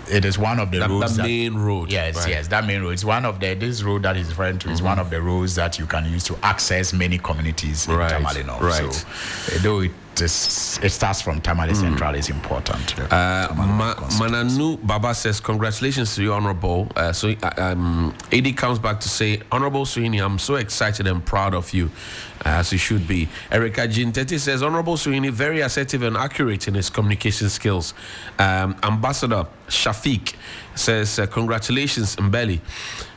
Speaker 2: It is one of the roads.
Speaker 1: That main road.
Speaker 2: Yes, that main road. It's one of this road that he's referring to is one of the roads that you can use to access many communities in Tamale North. So, though it starts from Tamale Central, is important.
Speaker 1: Mananu Baba says, congratulations to you, Honorable. Eddie comes back to say, Honorable Suhini, I'm so excited and proud of you, as you should be. Erica Jinteti says, Honorable Suhini, very assertive and accurate in his communication skills. Ambassador Shafiq says, congratulations, Mbeli.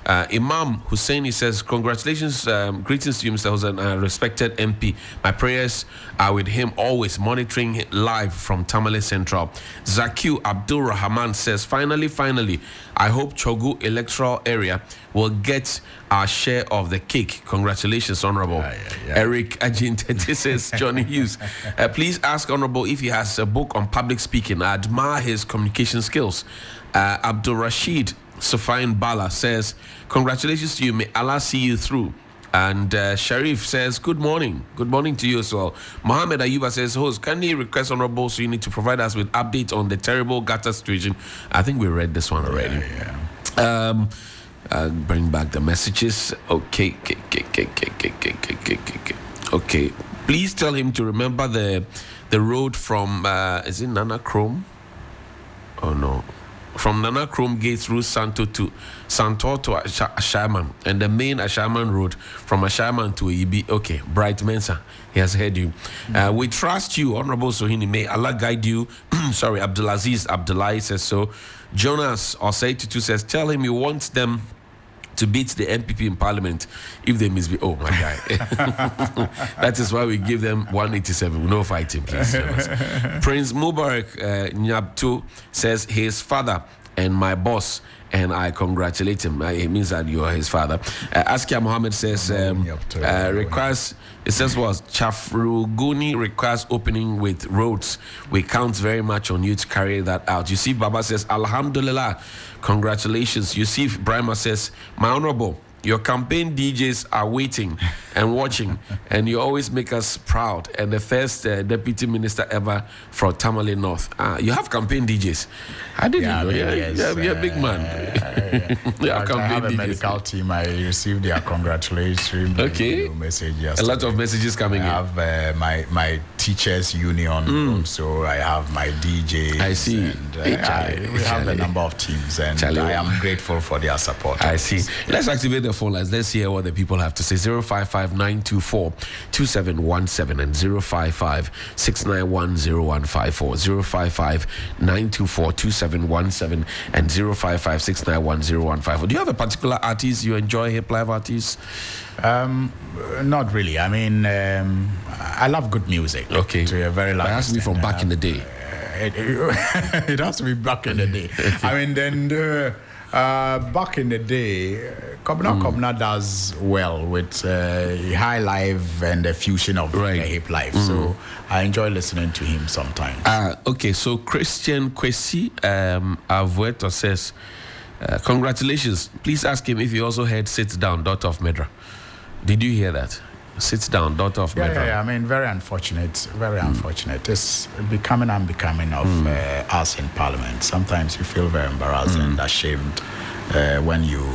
Speaker 1: Imam Husseini says, congratulations, greetings to you, Mr. Hussein, respected MP. My prayers are with him always, monitoring live from Tamale Central. Zakiu Abdul Rahman says, finally, I hope Chogu electoral area will get our share of the cake. Congratulations, Honorable. Eric Ajintete says, Johnny Hughes, please ask Honorable if he has a book on public speaking. I admire his communication skills. Abdul Rashid Sufyan Bala says, congratulations to you. May Allah see you through. And Sharif says, good morning. Good morning to you as well. Mohammed Ayuba says, host, can you request Honorable Suhini to provide us with updates on the terrible gutter situation? I think we read this one already. Bring back the messages. Okay. Please tell him to remember the road from, is it Nana Chrome? Oh, no. From Nana Chrome Gate through Santo to Ashaman, and the main Ashaman road from Ashaman to Ibi. Okay, Bright Mensa, he has heard you. We trust you, Honorable Suhini. May Allah guide you. Sorry, Abdulaziz Abdullahi says so. Jonas Osei22 says, tell him you want them to beat the NPP in Parliament if they misbehave. Oh, my guy. That is why we give them 187. No fighting, please. Prince Mubarak Nyabtu says his father and my boss, and I congratulate him. It means that you are his father. Askia Mohammed says requires, it says was Chafruguni requires opening with roads. We count very much on you to carry that out. Yusuf Baba says, Alhamdulillah, congratulations. Yusuf Brahma says, my honorable, your campaign DJs are waiting and watching, and you always make us proud. And the first deputy minister ever from Tamale North. You have campaign DJs. I didn't know. You're a big man.
Speaker 2: I have a medical team. I received their congratulatory messages.
Speaker 1: A lot of messages coming in.
Speaker 2: I have my teachers union. So I have my DJ.
Speaker 1: I see.
Speaker 2: And, we have a number of teams, and I am grateful for their support.
Speaker 1: I see. Let's activate the phone lines. Let's hear what the people have to say. 055-924-2717 and 055-691-0154. 055-924-2717 and 055-691-0154. Do you have a particular artist you enjoy, hip live artists?
Speaker 2: Not really. I mean, I love good music.
Speaker 1: Okay.
Speaker 2: To a very large
Speaker 1: extent. It has to be from back in the day.
Speaker 2: It has to be back in the day. I mean, then back in the day, Kobna does well with high life and the fusion of hip life. So I enjoy listening to him sometimes.
Speaker 1: Okay, so Christian Kwesi Avueto says, congratulations. Please ask him if he also heard Sit Down, Daughter of Medra. Did you hear that? Sit Down, Daughter of Medra.
Speaker 2: Yeah, I mean, very unfortunate. Very unfortunate. It's becoming unbecoming of us in Parliament. Sometimes you feel very embarrassed and ashamed when you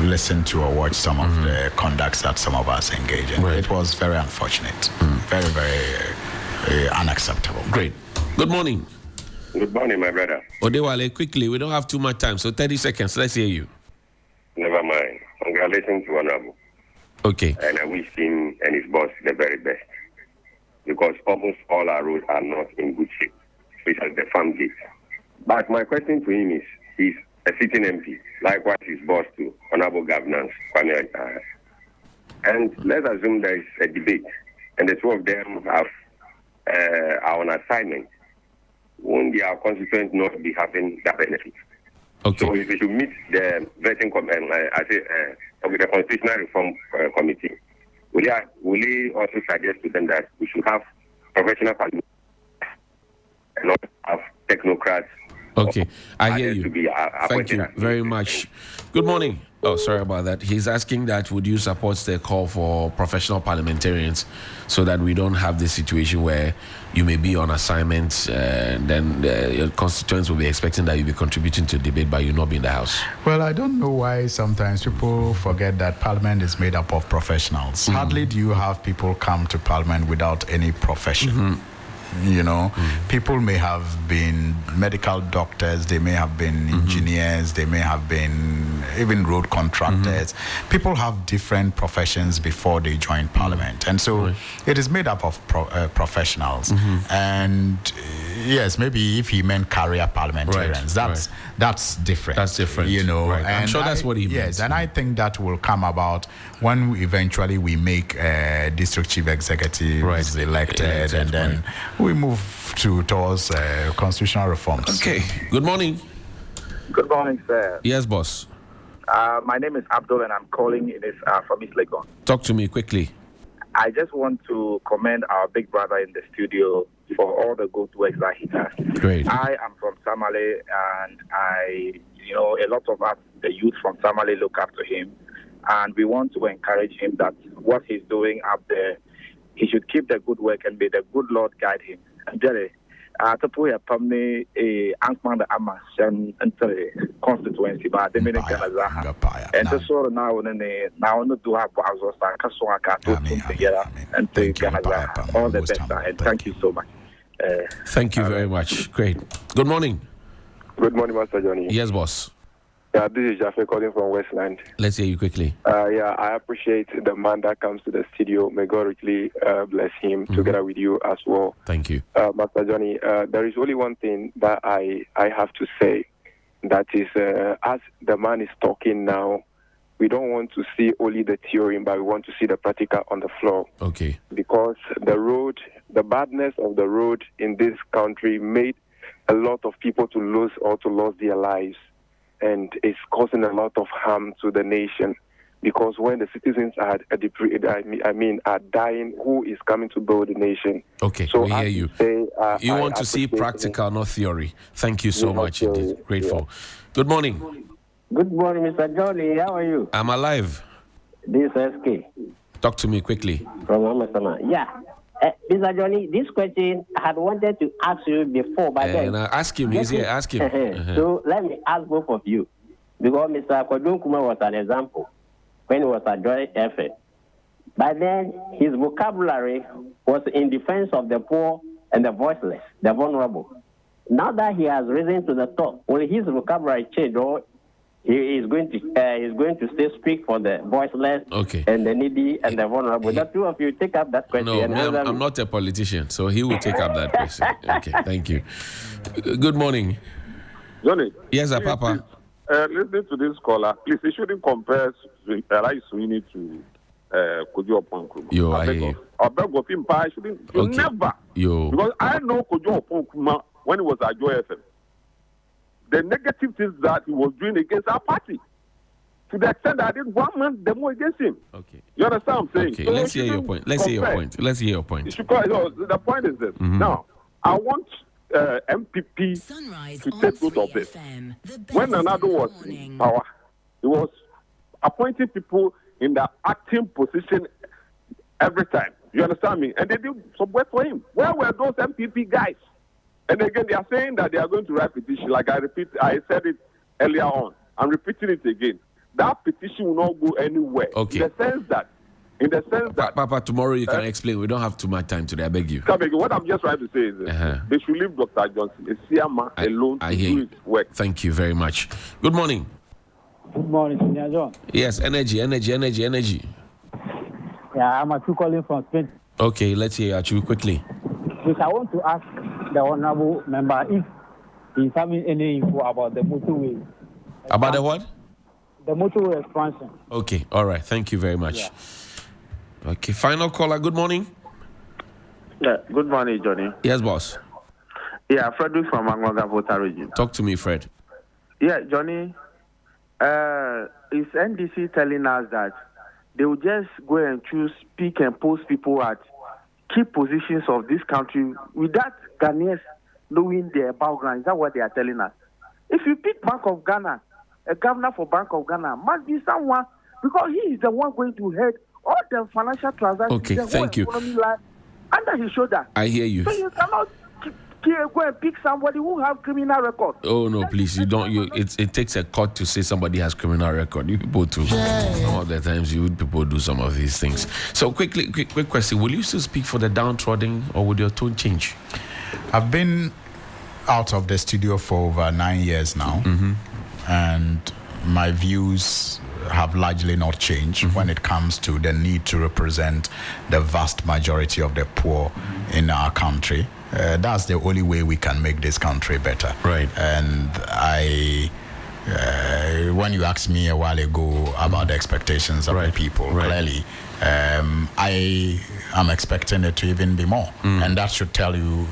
Speaker 2: listen to or watch some of the conducts that some of us engage in. It was very unfortunate. Very, very unacceptable.
Speaker 1: Great. Good morning.
Speaker 17: Good morning, my brother.
Speaker 1: Odewale, quickly, we don't have too much time, so 30 seconds. Let's hear you.
Speaker 17: Never mind. Congratulations to Honorable.
Speaker 1: Okay.
Speaker 17: And I wish him and his boss the very best. Because almost all our roads are not in good shape, especially the farm gates. But my question to him is, he's a sitting MP, likewise his boss too, Honorable Governance, Kwame. And let's assume there is a debate, and the two of them are on assignment. Won't their constituents not be having that benefit?
Speaker 1: Okay.
Speaker 17: So if we should meet the vetting the Constitutional Reform Committee, will he also suggest to them that we should have professional and not have technocrats
Speaker 1: Okay, I hear
Speaker 17: others to
Speaker 1: you.
Speaker 17: be
Speaker 1: Thank
Speaker 17: appointed
Speaker 1: you
Speaker 17: as
Speaker 1: very
Speaker 17: ministers.
Speaker 1: much. Good morning. Oh, sorry about that. He's asking that would you support the call for professional parliamentarians so that we don't have this situation where you may be on assignment and then your constituents will be expecting that you'll be contributing to debate but you'll not be in the House?
Speaker 2: Well, I don't know why sometimes people forget that Parliament is made up of professionals. Hardly do you have people come to Parliament without any profession. You know, people may have been medical doctors, they may have been engineers, they may have been even road contractors. People have different professions before they join Parliament, and so it is made up of professionals. And yes, maybe if he meant career parliamentarians, that's different.
Speaker 1: That's different,
Speaker 2: you know.
Speaker 1: And I'm sure that's what he meant.
Speaker 2: Yes, and I think that will come about when eventually we make district chief executives elected, and then we move towards constitutional reforms.
Speaker 1: Okay. Good morning.
Speaker 18: Good morning, sir.
Speaker 1: Yes, boss.
Speaker 18: My name is Abdul, and I'm calling from East Legon.
Speaker 1: Talk to me quickly.
Speaker 18: I just want to commend our big brother in the studio for all the good work that he does.
Speaker 1: Great.
Speaker 18: I am from Tamale, and a lot of us, the youth from Tamale, look up to him, and we want to encourage him that what he's doing up there, he should keep the good work and may the good Lord guide him. Jerry, to put a family Ankman the Amashan and constituency, but the Dominican and the sort of now do have and to Canada. All the best, and thank you so much.
Speaker 1: Thank you very much. Great. Good morning.
Speaker 19: Good morning, Master Johnny.
Speaker 1: Yes, boss.
Speaker 19: Yeah, this is Jaffe calling from Westland.
Speaker 1: Let's hear you quickly.
Speaker 19: I appreciate the man that comes to the studio. May God richly bless him together with you as well.
Speaker 1: Thank you.
Speaker 19: Master Johnny, there is only one thing that I have to say. That is, as the man is talking now, we don't want to see only the theory, but we want to see the practical on the floor.
Speaker 1: Okay.
Speaker 19: Because the badness of the road in this country made a lot of people to lose their lives. And it's causing a lot of harm to the nation, because when the citizens are dying, who is coming to build the nation?
Speaker 1: Okay,
Speaker 19: so
Speaker 1: we hear you. You want to see practical, not theory. Thank you so much indeed. Grateful. Good morning.
Speaker 20: Good morning, Mr. Johnny. How are you?
Speaker 1: I'm alive.
Speaker 20: This is SK.
Speaker 1: Talk to me quickly.
Speaker 20: From Amasama. Yeah. Mr. Johnny, this question I had wanted to ask you before, but then...
Speaker 1: ask him, he's here, ask him.
Speaker 20: So let me ask both of you. Because Mr. Kwadun Kuma was an example when he was a joint effort. But then his vocabulary was in defense of the poor and the voiceless, the vulnerable. Now that he has risen to the top, will his vocabulary change, or he is going to still speak for the voiceless and the needy and the vulnerable? The two of you take up that question.
Speaker 1: No, I'm not a politician, so he will take up that question. Okay, thank you. Good morning.
Speaker 21: Johnny.
Speaker 1: Yes, sir, Papa.
Speaker 21: Listening to this caller, please, he shouldn't compare Rai Sweeney to Kojo Oponkruma.
Speaker 1: I hear you.
Speaker 21: I beg of him, I shouldn't. Never. Because I know Kojo Oponkruma when he was at Joy FM. The negative things that he was doing against our party, to the extent that I did 1 month demo against him.
Speaker 1: Okay.
Speaker 21: You understand what I'm saying?
Speaker 1: Okay, so let's hear your point. Let's hear your point.
Speaker 21: The point is this. Now, I want MPP to take note of this. When Nanado was in power, he was appointing people in the acting position every time. You understand me? And they did some work for him. Where were those MPP guys? And again, they are saying that they are going to write petition. Like I said it earlier on. I'm repeating it again. That petition will not go anywhere.
Speaker 1: Okay.
Speaker 21: In the sense that
Speaker 1: Papa, tomorrow you can explain. We don't have too much time today. I beg you.
Speaker 21: What I'm just trying to say is they should leave Dr. Johnson, a Siama, alone to do his work.
Speaker 1: Thank you very much. Good morning.
Speaker 22: Good morning, Senior John.
Speaker 1: Yes, energy.
Speaker 22: Yeah, I'm Achu calling from Spain.
Speaker 1: Okay, let's hear Achu quickly.
Speaker 22: Yes, I want to ask the honorable member if he's having any info about the motorway.
Speaker 1: About the what?
Speaker 22: The motorway expansion.
Speaker 1: Okay, all right. Thank you very much. Yeah. Okay, final caller. Good morning.
Speaker 23: Yeah, good morning, Johnny.
Speaker 1: Yes, boss.
Speaker 23: Yeah, Frederick from Angwaga Volta region.
Speaker 1: Talk to me, Fred.
Speaker 23: Yeah, Johnny. Is NDC telling us that they will just go and choose, pick and post people at key positions of this country without Ghanaians knowing their background? Is that what they are telling us? If you pick Bank of Ghana, a governor for Bank of Ghana must be someone, because he is the one going to head all the financial transactions.
Speaker 1: Okay,
Speaker 23: the
Speaker 1: thank you.
Speaker 23: Economy lie under his shoulder.
Speaker 1: I hear you.
Speaker 23: So you cannot go and pick somebody who have criminal record.
Speaker 1: Oh no, please, you don't. It takes a court to say somebody has criminal record. You people too. Some of the times you people do some of these things. So quick question: will you still speak for the downtrodden, or would your tone change?
Speaker 2: I've been out of the studio for over 9 years now, and my views have largely not changed when it comes to the need to represent the vast majority of the poor in our country. That's the only way we can make this country better.
Speaker 1: Right.
Speaker 2: And when you asked me a while ago about the expectations of the people, clearly, I am expecting it to even be more. And that should tell you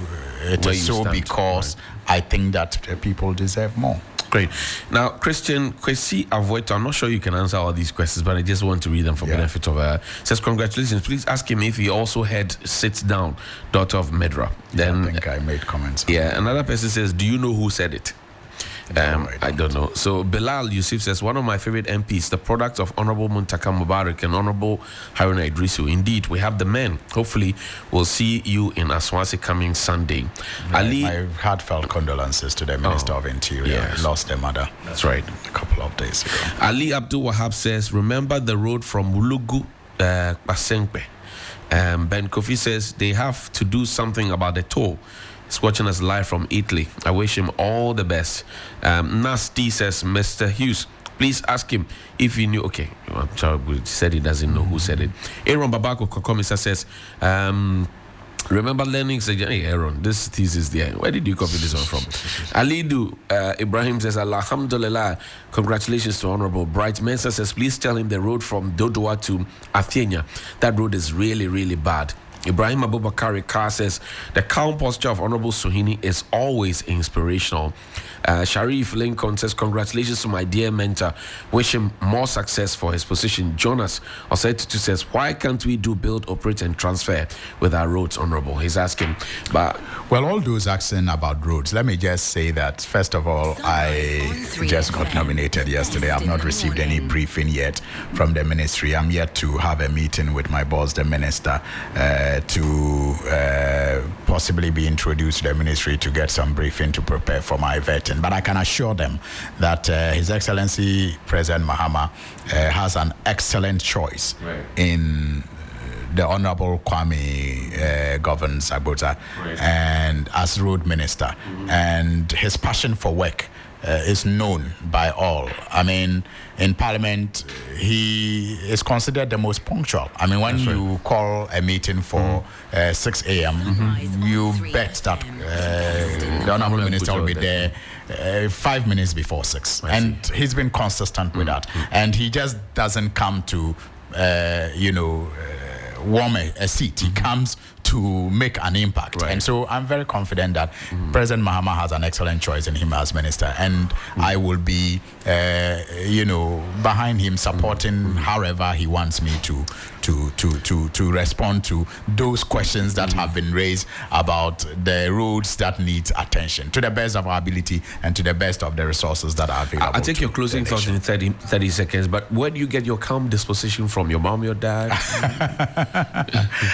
Speaker 2: it is so because I think that people deserve more.
Speaker 1: Great. Now, Christian Kwesi Avoito, I'm not sure you can answer all these questions, but I just want to read them for benefit of her. Says, congratulations. Please ask him if he also heard Sit Down, daughter of Medra. Then,
Speaker 2: I think I made comments.
Speaker 1: Yeah, another person says, do you know who said it? I don't know. So Bilal Yusuf says, one of my favorite MPs, the product of Honorable Muntaka Mubarak and Honorable Haruna Idrisu. Indeed, we have the men. Hopefully, we'll see you in Aswasi coming Sunday. Ali,
Speaker 2: my heartfelt condolences to the Minister of Interior.
Speaker 1: Yes.
Speaker 2: He lost their mother.
Speaker 1: That's right.
Speaker 2: A couple of days ago.
Speaker 1: Ali Abdul Wahab says, remember the road from Mulugu, Pasenpe. Ben Kofi says, they have to do something about the toll. He's watching us live from Italy. I wish him all the best. Nasty says, Mr. Hughes, please ask him if he knew. Okay, I'm sorry, he said he doesn't know who said it. Aaron Babako Kokomisa says, remember learning. Hey, Aaron, this thesis there. Where did you copy this one from? Alidu Ibrahim says, Alhamdulillah, congratulations to Honorable Bright. Mensa says, please tell him the road from Dodoa to Athenia. That road is really, really bad. Ibrahim Abubakar Carr says, the calm posture of Honorable Suhini is always inspirational. Sharif Lincoln says, congratulations to my dear mentor. Wish him more success for his position. Jonas Osetutu says, why can't we do build, operate, and transfer with our roads, Honorable? He's asking. But
Speaker 2: well, all those asking about roads, let me just say that, first of all, I just got nominated yesterday. I've not received any briefing yet from the ministry. I'm yet to have a meeting with my boss, the minister, to possibly be introduced to the ministry to get some briefing to prepare for my vetting. But I can assure them that His Excellency President Mahama has an excellent choice in the Honorable Kwame Governs Agbota and as road minister. And his passion for work is known by all. I mean, in Parliament, he is considered the most punctual. I mean, when you call a meeting for 6 a.m., you bet that the Honorable Minister will be there 5 minutes before 6. And he's been consistent with that. And he just doesn't come to, warm a seat. He comes to make an impact. And so I'm very confident that President Mahama has an excellent choice in him as minister. And I will be, behind him, supporting however he wants me to respond to those questions that have been raised about the roads that need attention to the best of our ability and to the best of the resources that are available.
Speaker 1: I'll take your closing thoughts in 30 seconds, but where do you get your calm disposition from? Your mom, your dad?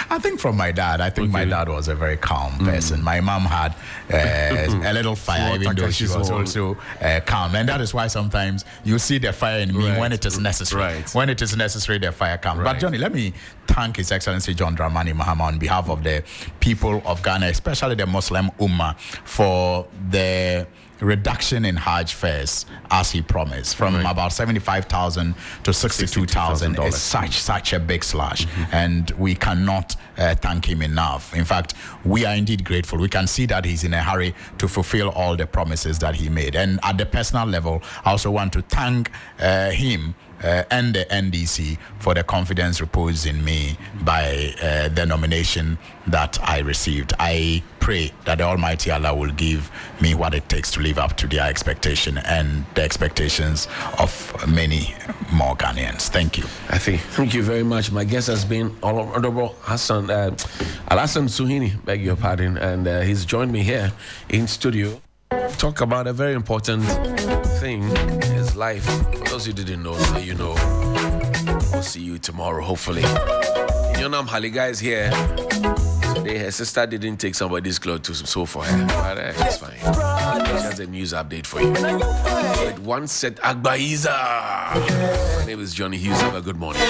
Speaker 2: I think from my dad. I think my dad was a very calm person. My mom had a little fire, even though she was also calm. And that is why sometimes you see the fire in me when it is necessary. When it is necessary, the fire comes. But Johnny, let me thank His Excellency John Dramani Mahama on behalf of the people of Ghana, especially the Muslim Ummah, for the reduction in Hajj fares as he promised from about 75,000 to 62,000 is such a big slash, and we cannot thank him enough. In fact, we are indeed grateful. We can see that he's in a hurry to fulfill all the promises that he made. And at the personal level, I also want to thank him and the NDC for the confidence reposed in me by the nomination that I received. I pray that the Almighty Allah will give me what it takes to live up to their expectation and the expectations of many more Ghanaians. Thank you.
Speaker 1: Thank you very much. My guest has been Honorable Al-Hassan Suhini, beg your pardon, and he's joined me here in studio. talk about a very important thing in his life. For those who didn't know, now you know. We'll see you tomorrow, hopefully. Yonam Haliga is here. Today, her sister didn't take somebody's clothes to sew for her. But it's fine. She has a news update for you. With one set, Agbaiza. My name is Johnny Hughes. Have a good morning.